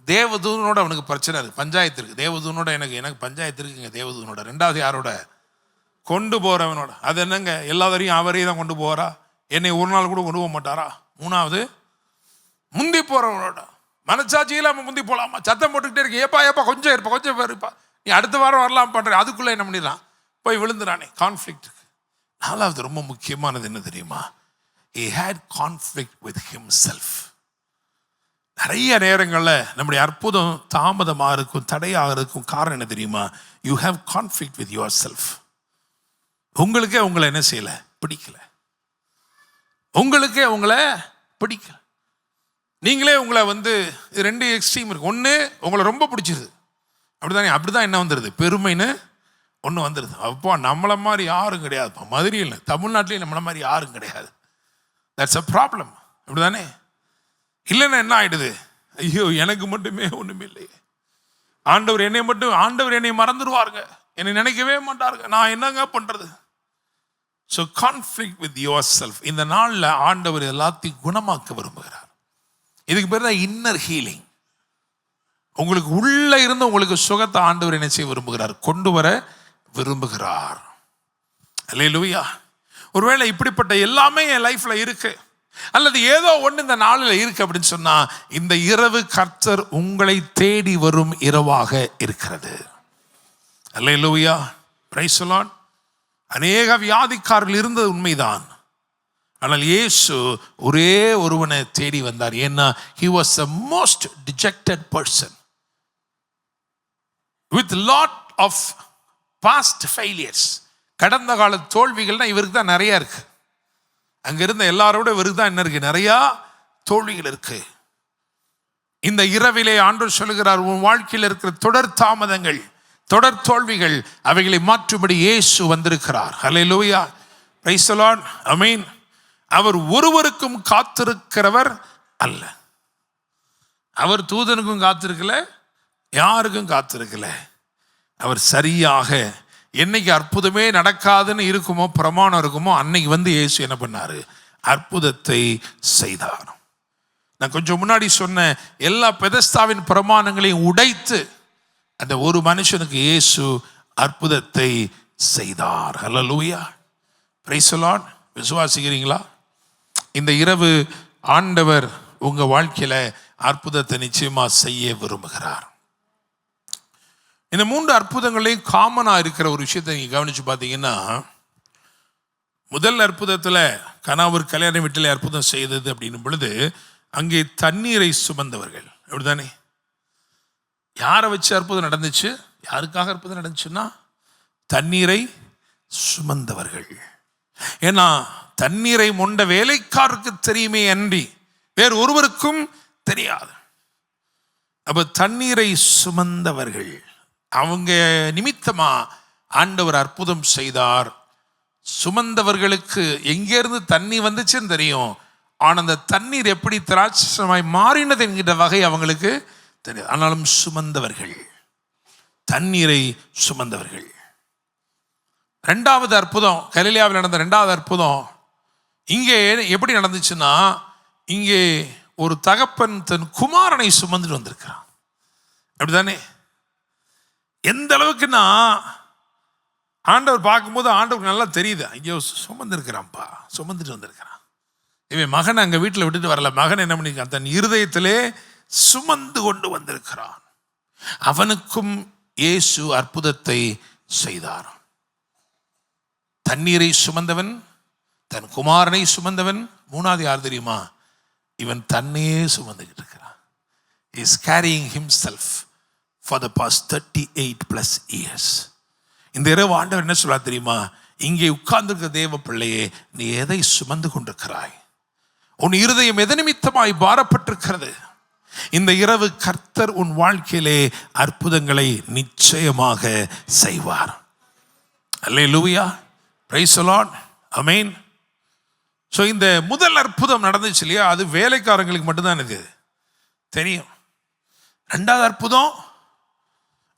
தேவதூனோட அவனுக்கு பிரச்சனை இருக்கு, பஞ்சாயத்து இருக்கு. தேவதூனோட எனக்கு பஞ்சாயத்து இருக்குங்க தேவதூனோட. 2வது யாரோட? கொண்டு போறவனோட. அது என்னங்க, எல்லாரையும் அவரையும் தான் கொண்டு போறா, என்னை ஒரு நாள் கூட கொண்டு போக மாட்டாரா? 3வது முந்தி போறவனோட. மனச்சாட்சி இல்லாம முந்தி போலாமா? சத்தம் போட்டுக்கிட்டே இருக்கு, ஏப்பா கொஞ்சம் இருப்பா, நீ அடுத்த வாரம் வரலாம் பண்ற, அதுக்குள்ள என்ன பண்ணிடலாம், போய் விழுந்துறானே. கான்ஃப்ளிக்ட். 4வது ரொம்ப முக்கியமானது என்ன தெரியுமா? He had conflict with himself. நிறைய நேரங்களில் நம்முடைய அற்புதம் தாமதமாக இருக்கும், தடையாக இருக்கும். காரணம் என்ன தெரியுமா? You have conflict with your self. உங்களுக்கே உங்களை என்ன செய்யலை, பிடிக்கல. உங்களுக்கே உங்களை பிடிக்கல. நீங்களே உங்களை ரெண்டு எக்ஸ்ட்ரீம் இருக்கு. ஒன்று உங்களை ரொம்ப பிடிச்சிருது, அப்படிதானே? அப்படிதான் என்ன வந்துடுது, பெருமைன்னு ஒன்று வந்துடுது. அப்போ நம்மளை மாதிரி யாரும் கிடையாதுப்பா, மதுரையில் தமிழ்நாட்டிலையும் நம்மளை மாதிரி யாரும் கிடையாது. தட்ஸ் அ ப்ராப்ளம், அப்படிதானே? இல்லைன்னா என்ன ஆயிடுது, ஐயோ எனக்கு மட்டுமே ஒன்றுமே இல்லையே, ஆண்டவர் என்னை மறந்துடுவாருங்க, என்னை நினைக்கவே மாட்டாருங்க, நான் என்னங்க பண்றது? So conflict with your self. இந்த நாளில் ஆண்டவர் எல்லாத்தையும் குணமாக்க விரும்புகிறார். இதுக்கு பேர் தான் இன்னர் ஹீலிங். உங்களுக்கு உள்ள இருந்து உங்களுக்கு சுகத்தை ஆண்டவர் என்ன செய்ய விரும்புகிறார், கொண்டு வர விரும்புகிறார். அல்லேலூயா. ஒருவேளை இப்படிப்பட்ட எல்லாமே என் லைஃப்ல இருக்கு, அல்லது ஏதோ ஒன்று இந்த நாளில் இருக்கு அப்படின்னு சொன்னா, இந்த இரவு கர்த்தர் உங்களை தேடி வரும் இரவாக இருக்கிறது. அல்லேலூயா. Praise the lord. அநேக வியாதிக்காரர்கள் இருந்தது உண்மைதான், ஆனால் இயேசு ஒரே ஒருவனை தேடி வந்தார். ஏன்னா he was the most dejected person with lot of past failures. கடந்த கால தோல்விகள்னா இவருக்கு தான் நிறைய இருக்கு. அங்க இருந்த எல்லாரோட இவருக்கு தான் என்ன இருக்கு, நிறைய தோல்விகள் இருக்கு. இந்த இரவிலே ஆண்டவர் சொல்லுகிறார், உன் வாழ்க்கையில் இருக்கிற தொடர் தாமதங்கள், தொடர் தோல்விகள், அவைகளை மாற்றும்படி இயேசு வந்திருக்கிறார். ஹல்லேலூயா. Praise the lord. ஆமென். அவர் ஒருவருக்கும் காத்திருக்கிறவர் அல்ல. அவர் தூதனுக்கும் காத்திருக்கல, யாருக்கும் காத்திருக்கல. அவர் சரியாக என்னைக்கு அற்புதமே நடக்காதுன்னு இருக்குமோ, பிரமாணம் இருக்குமோ, அன்னைக்கு இயேசு என்ன பண்ணாரு, அற்புதத்தை செய்தார். நான் கொஞ்சம் முன்னாடி சொன்ன எல்லா பெதஸ்தாவின் பிரமாணங்களையும் உடைத்து அந்த ஒரு மனுஷனுக்கு இயேசு அற்புதத்தை செய்தார். ஹல்லேலூயா. Praise the lord. விசுவாசிக்கிறீங்களா? இந்த இரவு ஆண்டவர் உங்க வாழ்க்கையில அற்புதத்தை நிச்சயமா செய்ய விரும்புகிறார். இந்த 3 அற்புதங்களையும் காமனா இருக்கிற ஒரு விஷயத்தை நீங்க கவனிச்சு பார்த்தீங்கன்னா, முதல் அற்புதத்துல கனாவூர் கல்யாண வீட்டில் அற்புதம் செய்தது அப்படின்னும் பொழுது, அங்கே தண்ணீரை சுமந்தவர்கள், அப்படிதானே? யாரை வச்சு அற்புதம் நடந்துச்சு? யாருக்காக அற்புதம் நடந்துச்சுன்னா, தண்ணீரை சுமந்தவர்கள். ஏன்னா தண்ணீரை மொண்ட வேலைக்காரருக்கு தெரியுமே அன்றி வேறு ஒருவருக்கும் தெரியாது. அப்ப தண்ணீரை சுமந்தவர்கள், அவங்க நிமித்தமா ஆண்டவர் அற்புதம் செய்தார். சுமந்தவர்களுக்கு எங்கேருந்து தண்ணி வந்துச்சுன்னு தெரியும், ஆனால் அந்த தண்ணீர் எப்படி திராட்சமாய் மாறினது என்கிற வகை அவங்களுக்கு தெரியாது. ஆனாலும் சுமந்தவர்கள், தண்ணீரை சுமந்தவர்கள். 2வது அற்புதம், கலிலேயாவில் நடந்த 2வது அற்புதம் இங்கே எப்படி நடந்துச்சுன்னா, இங்கே ஒரு தகப்பன் தன் குமாரனை சுமந்துட்டு வந்திருக்கிறான், அப்படிதானே? எந்த அளவுக்குன்னா, ஆண்டவர் பார்க்கும்போது ஆண்டவருக்கு நல்லா தெரியுது, ஐயோ சுமந்துருக்கிறான்ப்பா, சுமந்துட்டு வந்திருக்கிறான். இவன் மகன் அங்கே வீட்டில் விட்டுட்டு வரல, மகன் என்ன பண்ணிருக்கான், தன் இருதயத்திலே சுமந்து கொண்டு வந்திருக்கிறான். அவனுக்கும் இயேசு அற்புதத்தை செய்தார். தண்ணீரை சுமந்தவன், தன் குமாரனை சுமந்தவன். 3வது யார் தெரியுமா? இவன் தன்னையே சுமந்துகிட்டு இருக்கிறான். He is carrying himself for the past 38+ years. இந்த இரவு ஆண்டவர் என்ன சொல்ல தெரியுமா? இங்கே உட்கார்ந்திருக்கிற தேவ பிள்ளையே, நீ எதை சுமந்து கொண்டிருக்கிறாய்? உன் இருதயம் எது நிமித்தமாய் பாரப்பட்டிருக்கிறது? இந்த இரவு கர்த்தர் உன் வாழ்க்கையிலே அற்புதங்களை நிச்சயமாக செய்வார். Hallelujah. Praise the lord. Amen. So இந்த முதல் அற்புதம் நடந்துச்சு இல்லையா, அது வேலைக்காரங்களுக்கு மட்டும்தான் இது தெரியும். 2வது அற்புதம்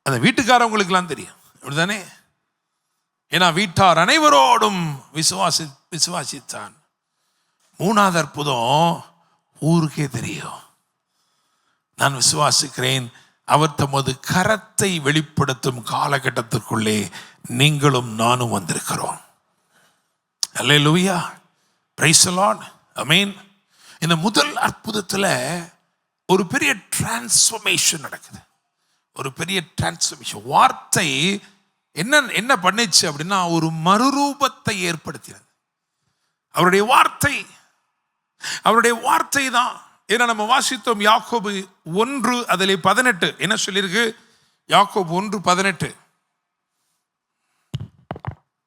அந்த வீட்டுக்காரவங்களுக்கெல்லாம் தெரியும், அப்படிதானே? ஏன்னா வீட்டார் அனைவரோடும் விசுவாசித்தான். 3வது அற்புதம் ஊருக்கே தெரியும். நான் விசுவாசிக்கிறேன், அவர் தமது கரத்தை வெளிப்படுத்தும் காலகட்டத்திற்குள்ளே நீங்களும் நானும் வந்திருக்கிறோம். Hallelujah. Praise the lord. Amen. இந்த முதல் அற்புதத்தில் ஒரு பெரிய டிரான்ஸ்ஃபர்மேஷன் நடக்குது, ஒரு பெரிய டிரான்ஸ்ஃபர்மேஷன். வார்த்தை என்ன பண்ணிச்சு அப்படின்னா, ஒரு மறுரூபத்தை ஏற்படுத்தினது. அவருடைய வார்த்தை தான் ஏன்னா நம்ம வாசித்தோம் யாக்கோபு 1 அதிலே 18 என்ன சொல்லியிருக்கு? யாக்கோபு 1:18,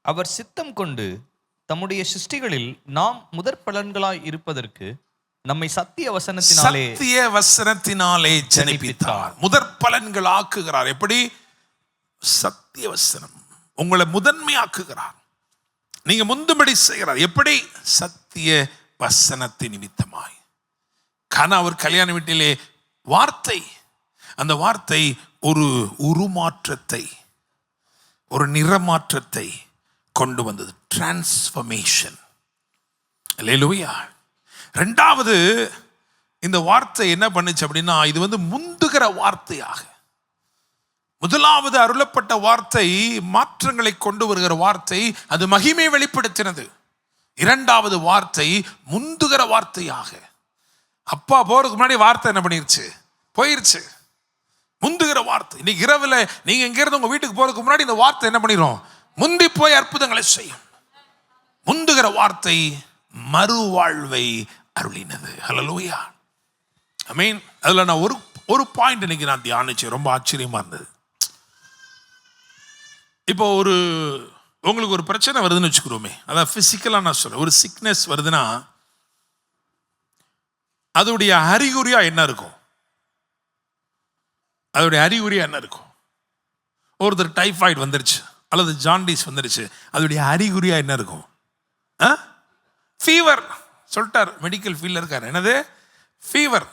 அவர் சித்தம் கொண்டு தம்முடைய சிருஷ்டிகளில் நாம் முதற் பலன்களாய் இருப்பதற்கு நம்மை சத்திய வசனத்தினாலே
ஜனிப்பித்தார். முதற் பலன்கள் ஆக்குகிறார். எப்படி? சத்திய வசனம் உங்களை முதன்மையாக்குகிறார். நீங்க முந்துபடி செய்கிறார். எப்படி? சத்திய வசனத்தின் நிமித்தமாய். கானா ஒரு கல்யாண வீட்டிலே வார்த்தை, அந்த வார்த்தை ஒரு உருமாற்றத்தை, ஒரு நிறமாற்றத்தை கொண்டு வந்தது. டிரான்ஸ்ஃபர்மேஷன். அல்லேலூயா. ரெண்டாவது, இந்த வார்த்தை என்ன பண்ணுச்சு அப்படின்னா, இது வந்து முந்துகிற வார்த்தையாக. முதலாவது அருளப்பட்ட வார்த்தை மாற்றங்களை கொண்டு வருகிற வார்த்தை, அது மகிமை வெளிப்படுத்தினது. இரண்டாவது வார்த்தை முந்துகிற வார்த்தையாக. அப்பா போறதுக்கு முன்னாடி வார்த்தை என்ன பண்ணிருச்சு? போயிருச்சு. முந்துகிற வார்த்தை. இன்னைக்கு இரவுல நீங்க இங்க இருந்து உங்க வீட்டுக்கு போறதுக்கு முன்னாடி இந்த வார்த்தை என்ன பண்ணிரும்? முந்தி போய் அற்புதங்களை செய்யும். முந்துகிற வார்த்தை மறுவாழ்வை அருளினது. ஹல்லேலூயா. ஆமென். அதுல நான் ஒரு பாயிண்ட் இன்னைக்கு நான் தியானிச்சேன், ரொம்ப ஆச்சரியமா இருந்தது. இப்போ உங்களுக்கு ஒரு பிரச்சனை வருதுன்னு வச்சுக்கிறோமே, அதான் பிசிக்கலா நான் சொல்றேன். ஒரு சிக்னஸ் வருதுன்னா அதோடைய அறிகுறியா என்ன இருக்கும்? அதோடைய அறிகுறியா என்ன இருக்கும்? ஒருத்தர் டைஃபாய்டு வந்துருச்சு அல்லது ஜாண்டிஸ் வந்துருச்சு, அதோடைய அறிகுறியா என்ன இருக்கும்? ஃபீவர் சொல்லிட்டார், மெடிக்கல் ஃபீல்ட்ல இருக்காரு. என்னது? ஃபீவர்.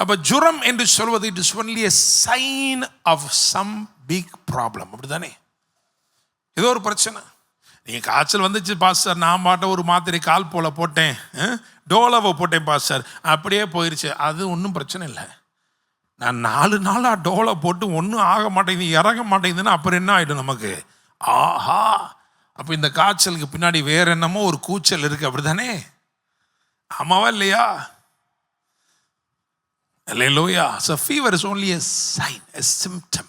அப்ப ஜுரம் என்று சொல்வது it is only a sign of some big problem. அப்படிதானே? ஏதோ ஒரு பிரச்சனை. நீங்க காய்ச்சல் வந்துச்சு பாஸ்டர், நான் பாட்ட ஒரு மாத்திரை கால் போல போட்டேன், டோலோவை போட்டேன் பாஸ்டர், அப்படியே போயிருச்சு. அது ஒன்றும் பிரச்சனை இல்லை. நான் 4 நாளா டோலோ போட்டு ஒன்றும் ஆக மாட்டேங்குது, இறங்க மாட்டேங்குதுன்னா அப்புறம் என்ன ஆயிடும் நமக்கு? ஆஹா, அப்ப இந்த காய்ச்சலுக்கு பின்னாடி வேற என்னமோ ஒரு கூச்சல் இருக்கு. அப்படிதானே? ஆமாவா இல்லையா? அல்லேலூயா. So fever is only a sign, a symptom.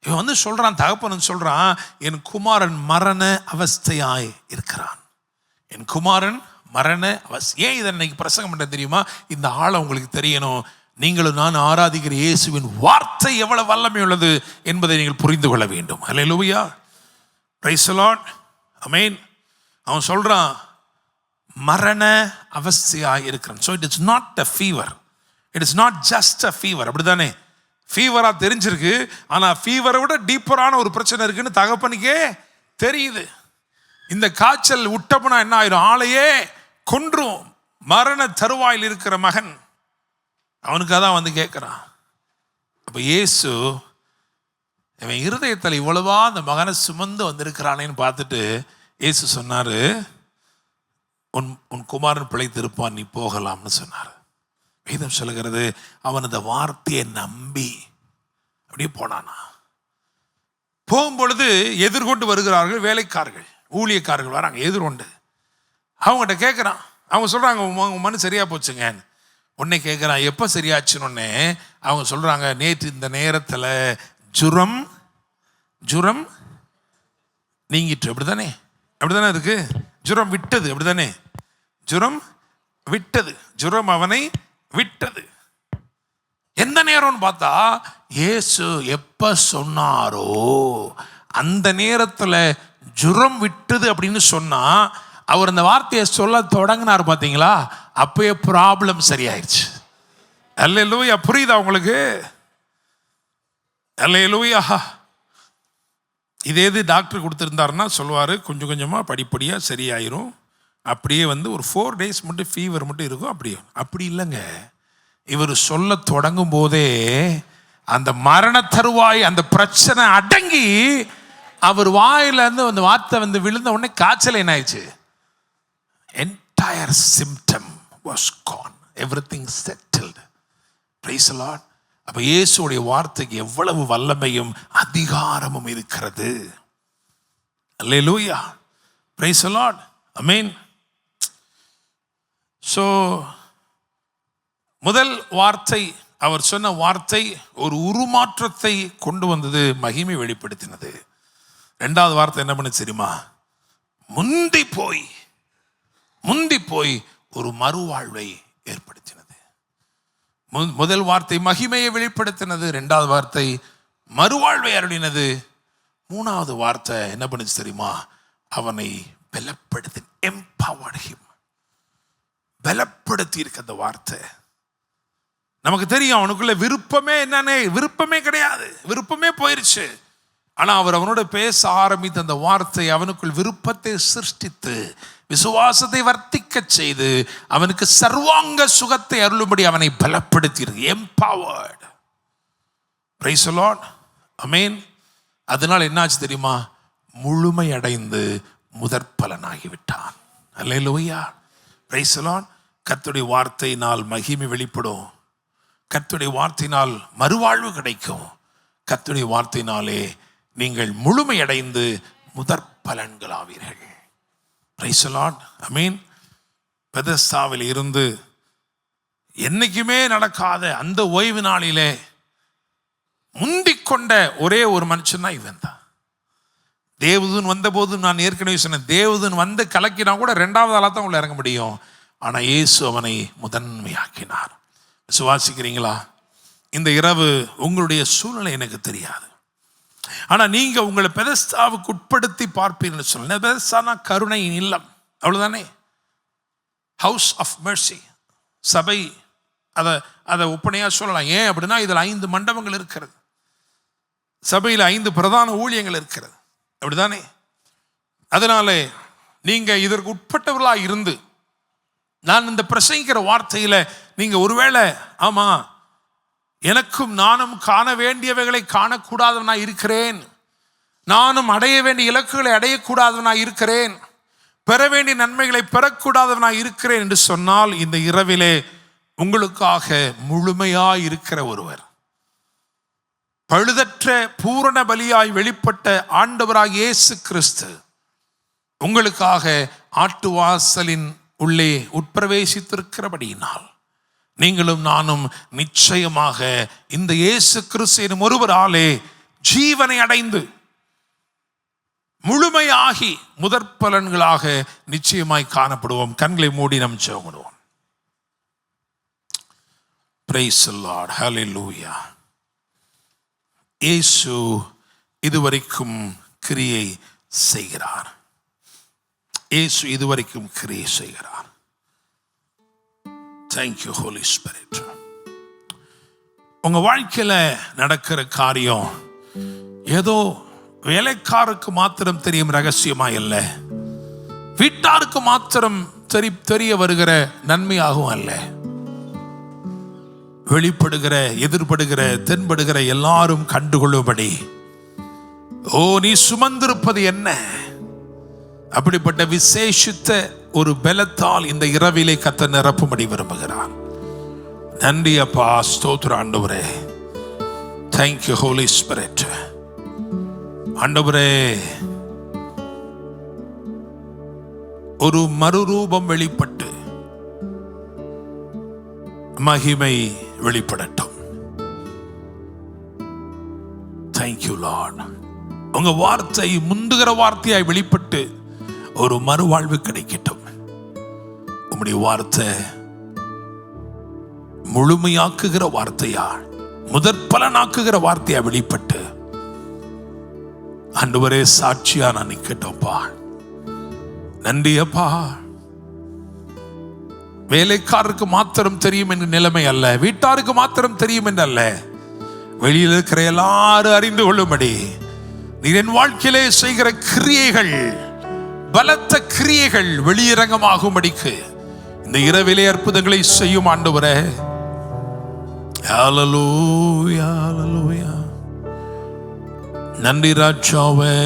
இவன் வந்து சொல்றான், தகப்பன் சொல்றான், என் குமாரன் மரண அவஸ்தையாய் இருக்கிறான். என் குமாரன் மரண அவஸ்தை. ஏன் இதை இன்னைக்கு பிரசங்கம் பண்ண தெரியுமா? இந்த ஆளை உங்களுக்கு தெரியணும். நீங்களும் நான் ஆராதிக்கிற இயேசுவின் வார்த்தை எவ்வளவு வல்லமை உள்ளது என்பதை நீங்கள் புரிந்து கொள்ள வேண்டும். Hallelujah. Praise the lord. Amen. அவன் சொல்றான் மரண அவஸ்தையாய் இருக்கிறான். So it is not a fever. It is not just a fever. அப்படிதானே? ஃபீவரா தெரிஞ்சிருக்கு, ஆனா ஃபீவரை விட டீப்பரான ஒரு பிரச்சனை இருக்குன்னு தகப்பனுக்கே தெரியுது. இந்த காய்ச்சல் விட்டப்பனா என்ன ஆயிரும்? ஆளையே கொன்றும். மரண தருவாயில் இருக்கிற மகன் அவனுக்கு தான் வந்து கேட்கிறான். அப்ப இயேசு இவன் இருதயத்தில் இவ்வளவா அந்த மகனை சுமந்து வந்திருக்கிறானேன்னு பார்த்துட்டு இயேசு சொன்னாரு, உன் குமாரன் பிழைத்திருப்பான், நீ போகலாம்னு சொன்னார். வேதம் சொல்லுகிறது, அவன் அந்த வார்த்தையை நம்பி அப்படியே போனானா. போகும்பொழுது எதிர்கொண்டு வருகிறார்கள் வேலைக்காரர்கள், ஊழியக்காரர்கள் வராங்க எதிர்கொண்டு. அவங்ககிட்ட கேட்குறான். அவங்க சொல்றாங்க, உங்க மனு சரியா போச்சுங்க. உடனே கேட்குறான், எப்போ சரியாச்சுன்னு. உடனே அவங்க சொல்றாங்க, நேற்று இந்த நேரத்தில் ஜுரம் நீங்கிட்டு. அப்படிதானே? அப்படிதானே இருக்கு. ஜுரம் விட்டது. அப்படிதானே? ஜுரம் விட்டது. ஜுரம் அவனை விட்டது. எந்த நேரம்னு பார்த்தா, இயேசு எப்ப சொன்னாரோ அந்த நேரத்துல ஜுரம் விட்டது அப்படின்னு சொன்னா, அவர் அந்த வார்த்தையை சொல்ல தொடங்கினார். பார்த்தீங்களா? அப்பயே ப்ராப்ளம் சரியாயிருச்சு. அல்லேலூயா. புரியுதா உங்களுக்கு? அல்லேலூயா. இதே டாக்டர் கொடுத்துருந்தாருன்னா சொல்லுவாரு, கொஞ்சம் கொஞ்சமா படிப்படியா சரியாயிரும். அப்படியே வந்து ஒரு 4 days மட்டும் ஃபீவர் மட்டும் இருக்கும். அப்படி இல்லைங்க. இவர் சொல்ல தொடங்கும் போதே அந்த மரண தருவாய், அந்த பிரச்சனை அடங்கி அவர் வாயில இருந்து அந்த வார்த்தை வந்து விழுந்த உடனே காய்ச்சல் என்ன ஆயிடுச்சு? Entire symptom was gone. Everything settled. Praise the lord. அப்ப இயேசுடைய வார்த்தைக்கு எவ்வளவு வல்லமையும் அதிகாரமும் இருக்கிறது. Hallelujah. Praise the lord. Amen. So முதல் வார்த்தை, அவர் சொன்ன வார்த்தை ஒரு உருமாற்றத்தை கொண்டு வந்தது, மகிமை வெளிப்படுத்தினது. ரெண்டாவது வார்த்தை என்ன பண்ணு தெரியுமா? முந்தி போய் ஒரு மறுவாழ்வை ஏற்படுத்தினது. முதல் வார்த்தை மகிமையை வெளிப்படுத்தினது, இரண்டாவது வார்த்தை மறுவாழ்வை அருளினது, மூணாவது வார்த்தை என்ன பண்ணுச்சு தெரியுமா? அவனை பலப்படுத்தி, empowered him. பலப்படுத்தி இருக்க அந்த வார்த்தை. நமக்கு தெரியும் அவனுக்குள்ள விருப்பமே என்னன்னு, விருப்பமே கிடையாது, விருப்பமே போயிருச்சு. ஆனா அவர் அவனோட பேச ஆரம்பித்த அந்த வார்த்தை அவனுக்குள் விருப்பத்தை சிருஷ்டித்து விசுவாசத்தை வர்த்திக்க செய்து அவனுக்கு சர்வாங்க சுகத்தை அருளும்படி அவனை பலப்படுத்தி இருக்கு. empowered. Praise the Lord. Amen. அதனால் என்னாச்சு தெரியுமா? முழுமை அடைந்து முதற் பலனாகிவிட்டான். அல்லேலூயா. Praise the Lord. கர்த்தருடைய வார்த்தையினால் மகிமை வெளிப்படும். கர்த்தருடைய வார்த்தையினால் மறுவாழ்வு கிடைக்கும். கர்த்தருடைய வார்த்தையினாலே நீங்கள் முழுமை அடைந்து முதற் பலன்களாவீர்கள். Praise the Lord. Amen. பெதஸ்தாவில் இருந்து என்னைக்குமே நடக்காத அந்த ஓய்வு நாளிலே முந்திக்கொண்ட ஒரே ஒரு மனுஷன் இவன் தான். தேவதூன் வந்த போது நான் ஏற்கனவே சொன்னேன், தேவதூன் வந்து கலக்கினா கூட ரெண்டாவது ஆளா தான் உள்ள இறங்க முடியும். ஆனா இயேசு அவனை முதன்மையாக்கினார். விசுவாசிக்கிறீங்களா? இந்த இரவு உங்களுடைய சூழ்நிலை எனக்கு தெரியாது, ஆனா நீங்க உங்களை பெதஸ்தாவுக்கு உட்படுத்தி பார்ப்பீர்கள் சொல்ல. பெதஸ்தானா கருணையின் இல்லம், அவ்வளவுதானே. ஹவுஸ் ஆஃப் மெர்சி, சபை, அதை ஒப்பனையா சொல்லலாம். ஏன் அப்படின்னா இதில் 5 மண்டபங்கள் இருக்கிறது, சபையில் 5 பிரதான ஊழியங்கள் இருக்கிறது, அப்படிதானே. அதனால நீங்க இதற்கு உட்பட்டவர்களா இருந்து நான் இந்த பிரசங்கிக்கிற வார்த்தையில நீங்க ஒருவேளை ஆமா எனக்கும் நானும் காண வேண்டியவைகளை காணக்கூடாதவனா இருக்கிறேன், நானும் அடைய வேண்டிய இலக்குகளை அடையக்கூடாதவனா இருக்கிறேன், பெற வேண்டிய நன்மைகளை பெறக்கூடாதவனா இருக்கிறேன் என்று சொன்னால் இந்த இரவிலே உங்களுக்காக முழுமையாய் இருக்கிற ஒருவர், பழுதற்ற பூரண பலியாய் வெளிப்பட்ட ஆண்டவராக இயேசு கிறிஸ்து உங்களுக்காக ஆட்டுவாசலின் உள்ளே உட்பிரவேசித்திருக்கிறபடியினால் நீங்களும் நானும் நிச்சயமாக இந்த இயேசு கிறிஸ்து எனும் ஒருவராலே ஜீவனை அடைந்து முழுமையாகி முதற் பலன்களாக நிச்சயமாய் காணப்படுவோம். கண்களை மூடி நாம் ஜெபம் பண்ணுவோம். Praise the Lord. Hallelujah. இயேசு இதுவரைக்கும் கிரியை செய்கிறார். இயேசு இதுவரைக்கும் கிரியை செய்கிறார். Thank you Holy Spirit. உங்க வாழ்க்கையில நடக்கிற காரியம் ஏதோ வேலைக்காரருக்கு மாத்திரம் தெரியும் ரகசியமா இல்ல, வீட்டாருக்கு மாத்திரம் தெரிய வருகிற நன்மையாகவும் அல்ல, வெளிப்படுகிற, எதிர்படுகிற, தென்படுகிற எல்லாரும் கண்டுகொள்ளும்படி ஓ நீ சுமந்திருப்பது என்ன, அப்படிப்பட்ட விசேஷித்த ஒரு பலத்தால் இந்த இரவிலே கர்த்தர் நிரப்பும்படி விரும்புகிறார். நன்றி அப்பா, ஸ்தோத்திரம் ஆண்டவரே. Thank you Holy Spirit. ஆண்டவரே, ஒரு மறுரூபம் வெளிப்பட்டு மகிமை வெளிப்படட்டும். Thank you Lord. உங்க வார்த்தை முந்துகிற வார்த்தையாய் வெளிப்பட்டு ஒரு மறுவாழ்வு கிடைக்கட்டும். உம்முடைய வார்த்தை முழுமையாக்குகிற வார்த்தையா, முதற் பலனாக்குகிற வார்த்தையா வெளிப்பட்டு ஆண்டவரே சாட்சியா நான் நிக்கட்டோம்ப்பா. நன்றி அப்பா. வேலைக்காரருக்கு மாத்திரம் தெரியும் என்ற நிலைமை அல்ல, வீட்டாருக்கு மாத்திரம் தெரியும் என்று அல்ல, வெளியில் இருக்கிற எல்லாரும் அறிந்து கொள்ளும்படி நீர் என் வாழ்க்கையிலே செய்கிற கிரியைகள், பலத்த கிரியைகள் வெளியரங்கமாகும்படிக்கு இந்த இரவிலே அற்புதங்களை செய்யும் ஆண்டவரே. ஹல்லேலூயா, ஹல்லேலூயா. நன்றி ராஜாவே.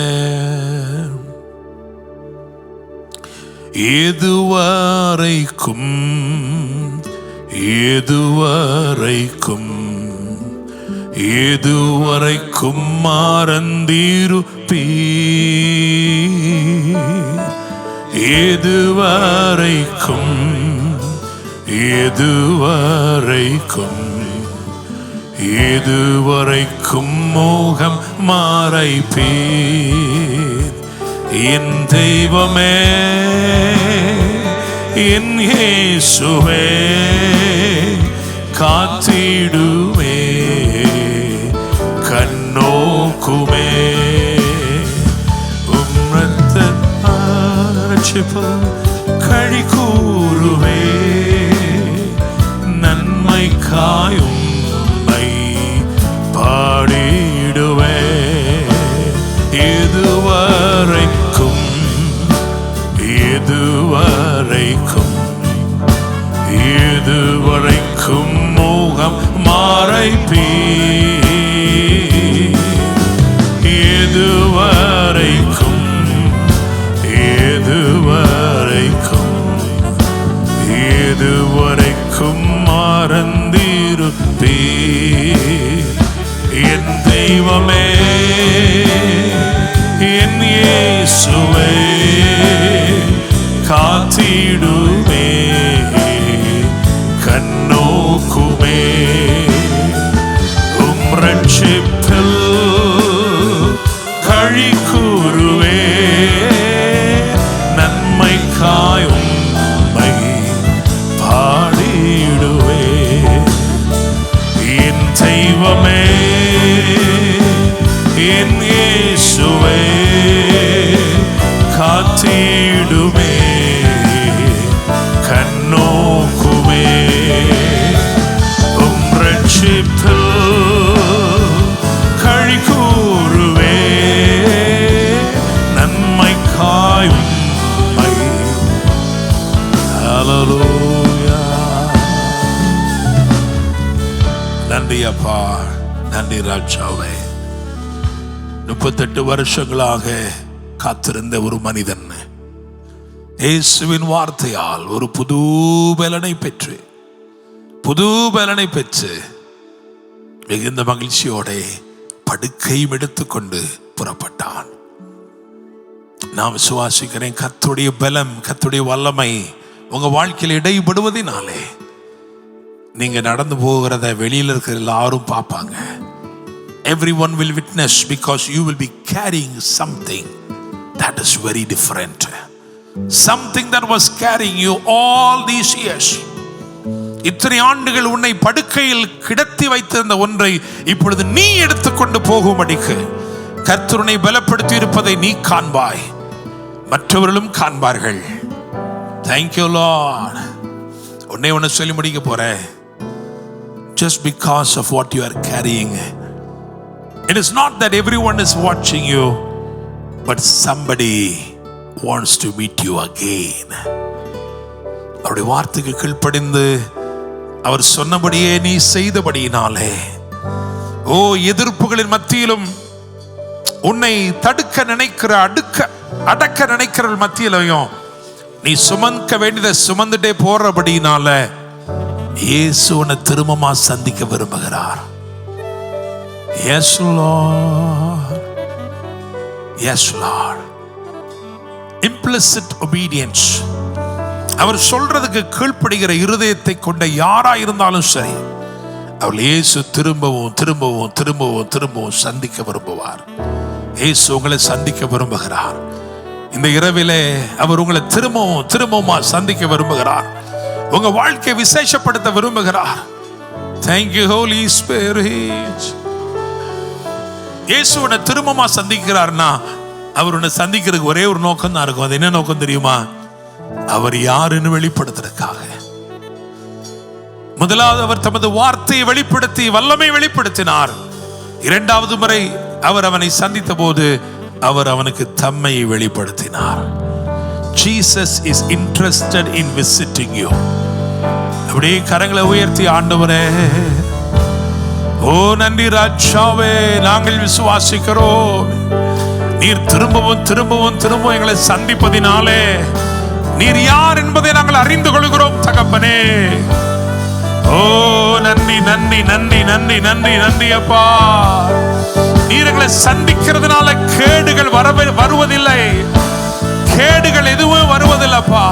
எதுவரைக்கும் எதுவரைக்கும் எதுவரைக்கும் மறந்திருப்பீ, எதுவரைக்கும் எதுவரைக்கும் எதுவரைக்கும் மோகம் மறைப்பீர். என் தெய்வமே, என் இயேசுவே, காத்திடுவே கண்ணோக்குமே கழி கூறுவே நன்மை காயும்மை பாடிடுவே இதுவரைக்கும் இதுவரைக்கும் இதுவரைக்கும் மோகம் மாறைப்பீ இதுவரைக்கும் இதுவரைக்கும் இதுவரைக்கும் மறந்திருப்பீ என் தெய்வமே என் இயேசுவே காத்திடுவே கண்ணோக்குமே ரட்சிப்பில் கழி கூறுவே நன்மை காயும்மை பாடிடுவே என் தெய்வமே என் இயேசுவே காத்திடுமே கண்ணோக்குமே ரட்சிப்பில் கழி கூறுவே நன்மை காயும்மை. ஹல்லேலூயா. நன்றி அப்பா, நன்றி ராஜாவே. 38 வருஷங்களாக காத்திருந்த ஒரு மனிதன் இயேசுவின் வார்த்தையால் ஒரு புது பலனை பெற்று மிகுந்த மகிழ்ச்சியோட படுக்கையும் எடுத்துக்கொண்டு புறப்பட்டான். நான் விசுவாசிக்கிறேன், கர்த்தருடைய பலம், கர்த்தருடைய வல்லமை உங்க வாழ்க்கையில் இடைபடுவதினாலே நீங்க நடந்து போகிறத வெளியில இருக்கிற எல்லாரும் பார்ப்பாங்க. Everyone will witness because you will be carrying something that is very different. Something that was carrying you all these years. இத்தனை ஆண்டுகள் உன்னை படுக்கையில் கிடத்தி வைத்திருந்த ஒன்றை இப்பொழுது நீ எடுத்துக்கொண்டு போகும்படிக்கு கர்த்தருனை பலப்படுத்தி இருப்பதை நீ காண்பாய், மற்றவர்களும் காண்பார்கள். Thank you Lord. ஒன்னு சொல்லி முடிக்க போறேன். Just because of what you are carrying, it is not that everyone is watching you, but somebody wants to meet you again. அவருடைய வார்த்தைக்கு கீழ்ப்படிந்து அவர் சொன்னபடியே நீ செய்தபடியினாலே, ஓ எதிர்ப்புகளின் மத்தியிலும் உன்னை தடுக்க நினைக்கிற அடக்க நினைக்கிற மத்தியிலையும் நீ சுமக்க வேண்டியதை சுமந்துட்டே போறபடியினால இயேசு உன்னை திரும்பமா சந்திக்க விரும்புகிறார். Yes Lord. Yes Lord. Implicit obedience. அவர் சொல்றதுக்கு கீழ்ப்படுகிற இருதயத்தை கொண்ட யாரா இருந்தாலும் சரி, அவர் இயேசு திரும்பவும் சந்திக்க விரும்புவார். இயேசு உங்களை சந்திக்க விரும்புகிறார். இந்த இரவிலே அவர் உங்களை திரும்பவும் சந்திக்க விரும்புகிறார். உங்க வாழ்க்கையை விசேஷப்படுத்த விரும்புகிறார். Thank you Holy Spirit. இயேசு உன்னை திரும்பமா சந்திக்கிறார்னா அவர் உன்னை சந்திக்கிறதுக்கு ஒரே ஒரு நோக்கம் தான் இருக்கும். அது என்ன நோக்கம் தெரியுமா? அவர் யாருன்னு வெளிப்படுத்துறதுக்காக. முதலாவது அவர் தமது வார்த்தையை வெளிப்படுத்தி வல்லமை வெளிப்படுத்தினார். இரண்டாவது முறை அவர் அவனை சந்தித்த போது அவர் அவனுக்கு தம்மை வெளிப்படுத்தினார். Jesus is interested in visiting you. அப்படியே கரங்களை உயர்த்தி, ஆண்டவரே, ஓ நன்றி ராஜாவே, நாங்கள் விசுவாசிக்கிறோம் நீர் திரும்பவும் எங்களை சந்திப்பதினாலே நீர் யார் என்பதை நாங்கள் அறிந்து கொள்கிறோம் தகப்பனே. ஓ நன்றி அப்பா. நீர் எங்களை சந்திக்கிறதுனால கேடுகள் வருவதில்லை, கேடுகள் எதுவும் வருவதில்லைப்பா.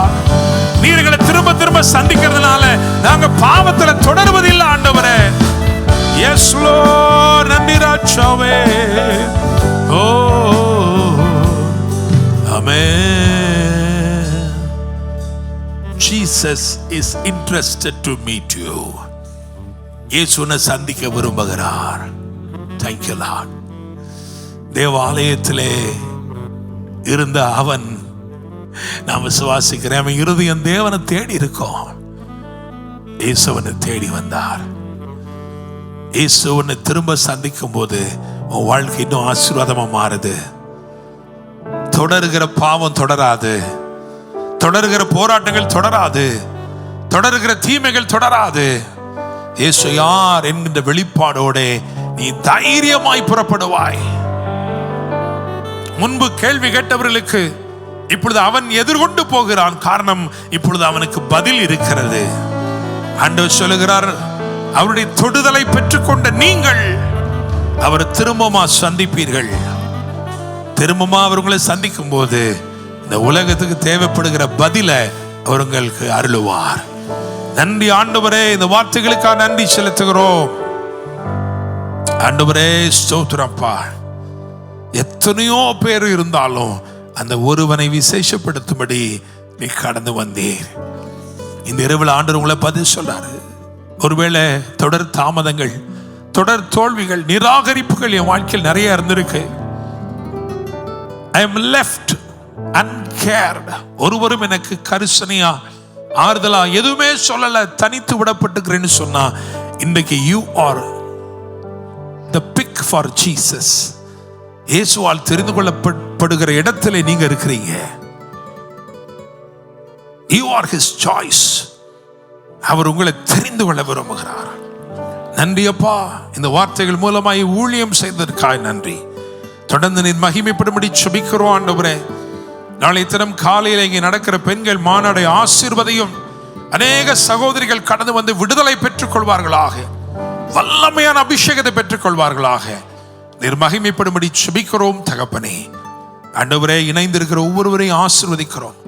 நீர் எங்களை திரும்ப சந்திக்கிறதுனால நாங்க பாவத்துல தொடர்வதில்லை ஆண்டவரே. Yes Lord. நன்றி ராஜாவே. ஓ Amen. Jesus is interested to meet you. இயேசு உன்னை சந்திக்க விரும்புகிறார். Thank you Lord. தேவாலயத்திலே இருந்த அவன், நான் விசுவாசிக்கிறேன், அவன் இருதயம் தேவனை தேடி இருக்கோம். இயேசுவனை தேடி வந்தார். இயேசுவனை திரும்ப சந்திக்கும் போது உன் வாழ்க்கை இன்னும் ஆசீர்வாதமா மாறுது. தொடருகிற பாவம் தொடராது, தொடருகிற போராட்டங்கள் தொடராது, தொடருகிற தீமைகள் தொடராது. இயேசு யார் என்கின்ற வெளிப்பாடோட நீ தைரியமாய் புறப்படுவாய். முன்பு கேள்வி கேட்டவர்களுக்கு இப்பொழுது அவன் எதிர்கொண்டு போகிறான். காரணம், இப்பொழுது அவனுக்கு பதில் இருக்கிறது. ஆண்டவர் சொல்லுகிறார், அவருடைய தொடுதலை பெற்றுக்கொண்ட நீங்கள் அவர் திரும்பமா சந்திப்பீர்கள். திரும்பமா அவர்களை சந்திக்கும் போது இந்த உலகத்துக்கு தேவைப்படுகிற பதிலை அவர் உங்களுக்கு அருளுவார். நன்றி ஆண்டவரே, இந்த வார்த்தைகளுக்காக நன்றி செலுத்துகிறோம். ஆண்டவரே ஸ்தோத்திரப்பா. எத்தனையோ பேர் இருந்தாலும் அந்த ஒருவனை விசேஷப்படுத்தும்படி நீ கடந்து வந்தீர். இந்த இரவில் ஆண்டவர் உங்களை பதில் சொல்றாரு. ஒருவேளை தொடர் தாமதங்கள், தொடர் தோல்விகள், நிராகரிப்புகள் என் வாழ்க்கையில் நிறைய இருந்திருக்கு. I am left uncared. ஒருவரும் எனக்கு கரிசனையா ஆறுதலா எதுவுமே சொல்லல, தனித்து விடப்பட்டுக்கிறேன்னு சொன்னா, இன்றைக்கு you are the pick for Jesus. இயேசுவால் தெரிந்து கொள்ளப்படுகிற இடத்துல நீங்க இருக்கிறீங்க. You are his choice. அவர் உங்களை தெரிந்து கொள்ள விரும்புகிறார். நன்றி அப்பா, இந்த வார்த்தைகள் மூலமாய் ஊழியம் செய்ததற்காய் நன்றி. தொடர்ந்து நீர் மகிமைப்படும்படி ஜெபிக்கிறோம் ஆண்டவரே. நாளை தினம் காலையில் இங்கே நடக்கிற பெண்கள் மாநாடை ஆசீர்வதியும். அநேக சகோதரிகள் கடந்து வந்து விடுதலை பெற்றுக் கொள்வார்களாக, வல்லமையான அபிஷேகத்தை பெற்றுக் கொள்வார்களாக. நீர் மகிமைப்படும்படி ஜெபிக்கிறோம் தகப்பனே. ஆண்டவரே, இணைந்திருக்கிற ஒவ்வொருவரையும் ஆசீர்வதிக்கிறோம்.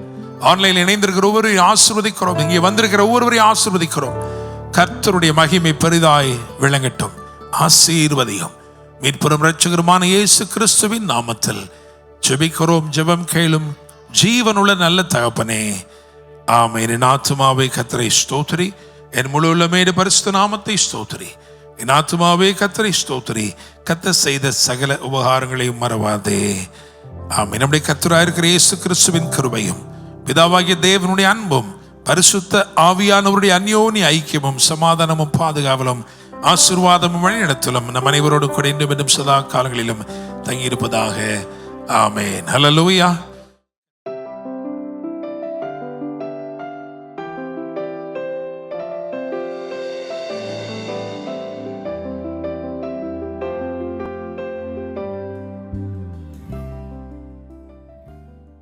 ஆன்லைனில் இணைந்திருக்கிற ஒவ்வொருவரையும் ஆசீர்வதிக்கிறோம். இங்கே வந்திருக்கிற ஒவ்வொருவரையும் ஆசீர்வதிக்கிறோம். கர்த்தருடைய மகிமை பெரிதாய் விளங்கட்டும். ஆசீர்வதியும். மீட்பெரும் இரட்சகருமான இயேசு கிறிஸ்துவின் நாமத்தில் ஜெபிக்கிறோம். ஜெபம் கேளும் ஜீவனுள்ள நல்ல தகப்பனே, ஆமென். என் ஆத்துமாவே கர்த்தரை ஸ்தோத்திரி, என் முழு உள்ளமே பரிசுத்த நாமத்தை ஸ்தோத்திரி. என் ஆத்துமாவே கர்த்தரை ஸ்தோத்திரி, கர்த்தர் செய்த சகல உபகாரங்களையும் மறவாதே. ஆமென். நம்முடைய கர்த்தராயிருக்கிற இயேசு கிறிஸ்துவின் கிருபையும் பிதாவாகிய தேவனுடைய அன்பும் பரிசுத்த ஆவியானவருடைய அந்யோன்ய ஐக்கியமும் சமாதானமும் பாதுகாவலும் ஆசீர்வாதமும் வழிநடத்தலும் நம் அனைவரோடு கூட இன்றும் சதா காலங்களிலும் தங்கியிருப்பதாக. ஆமென். ஹல்லேலூயா.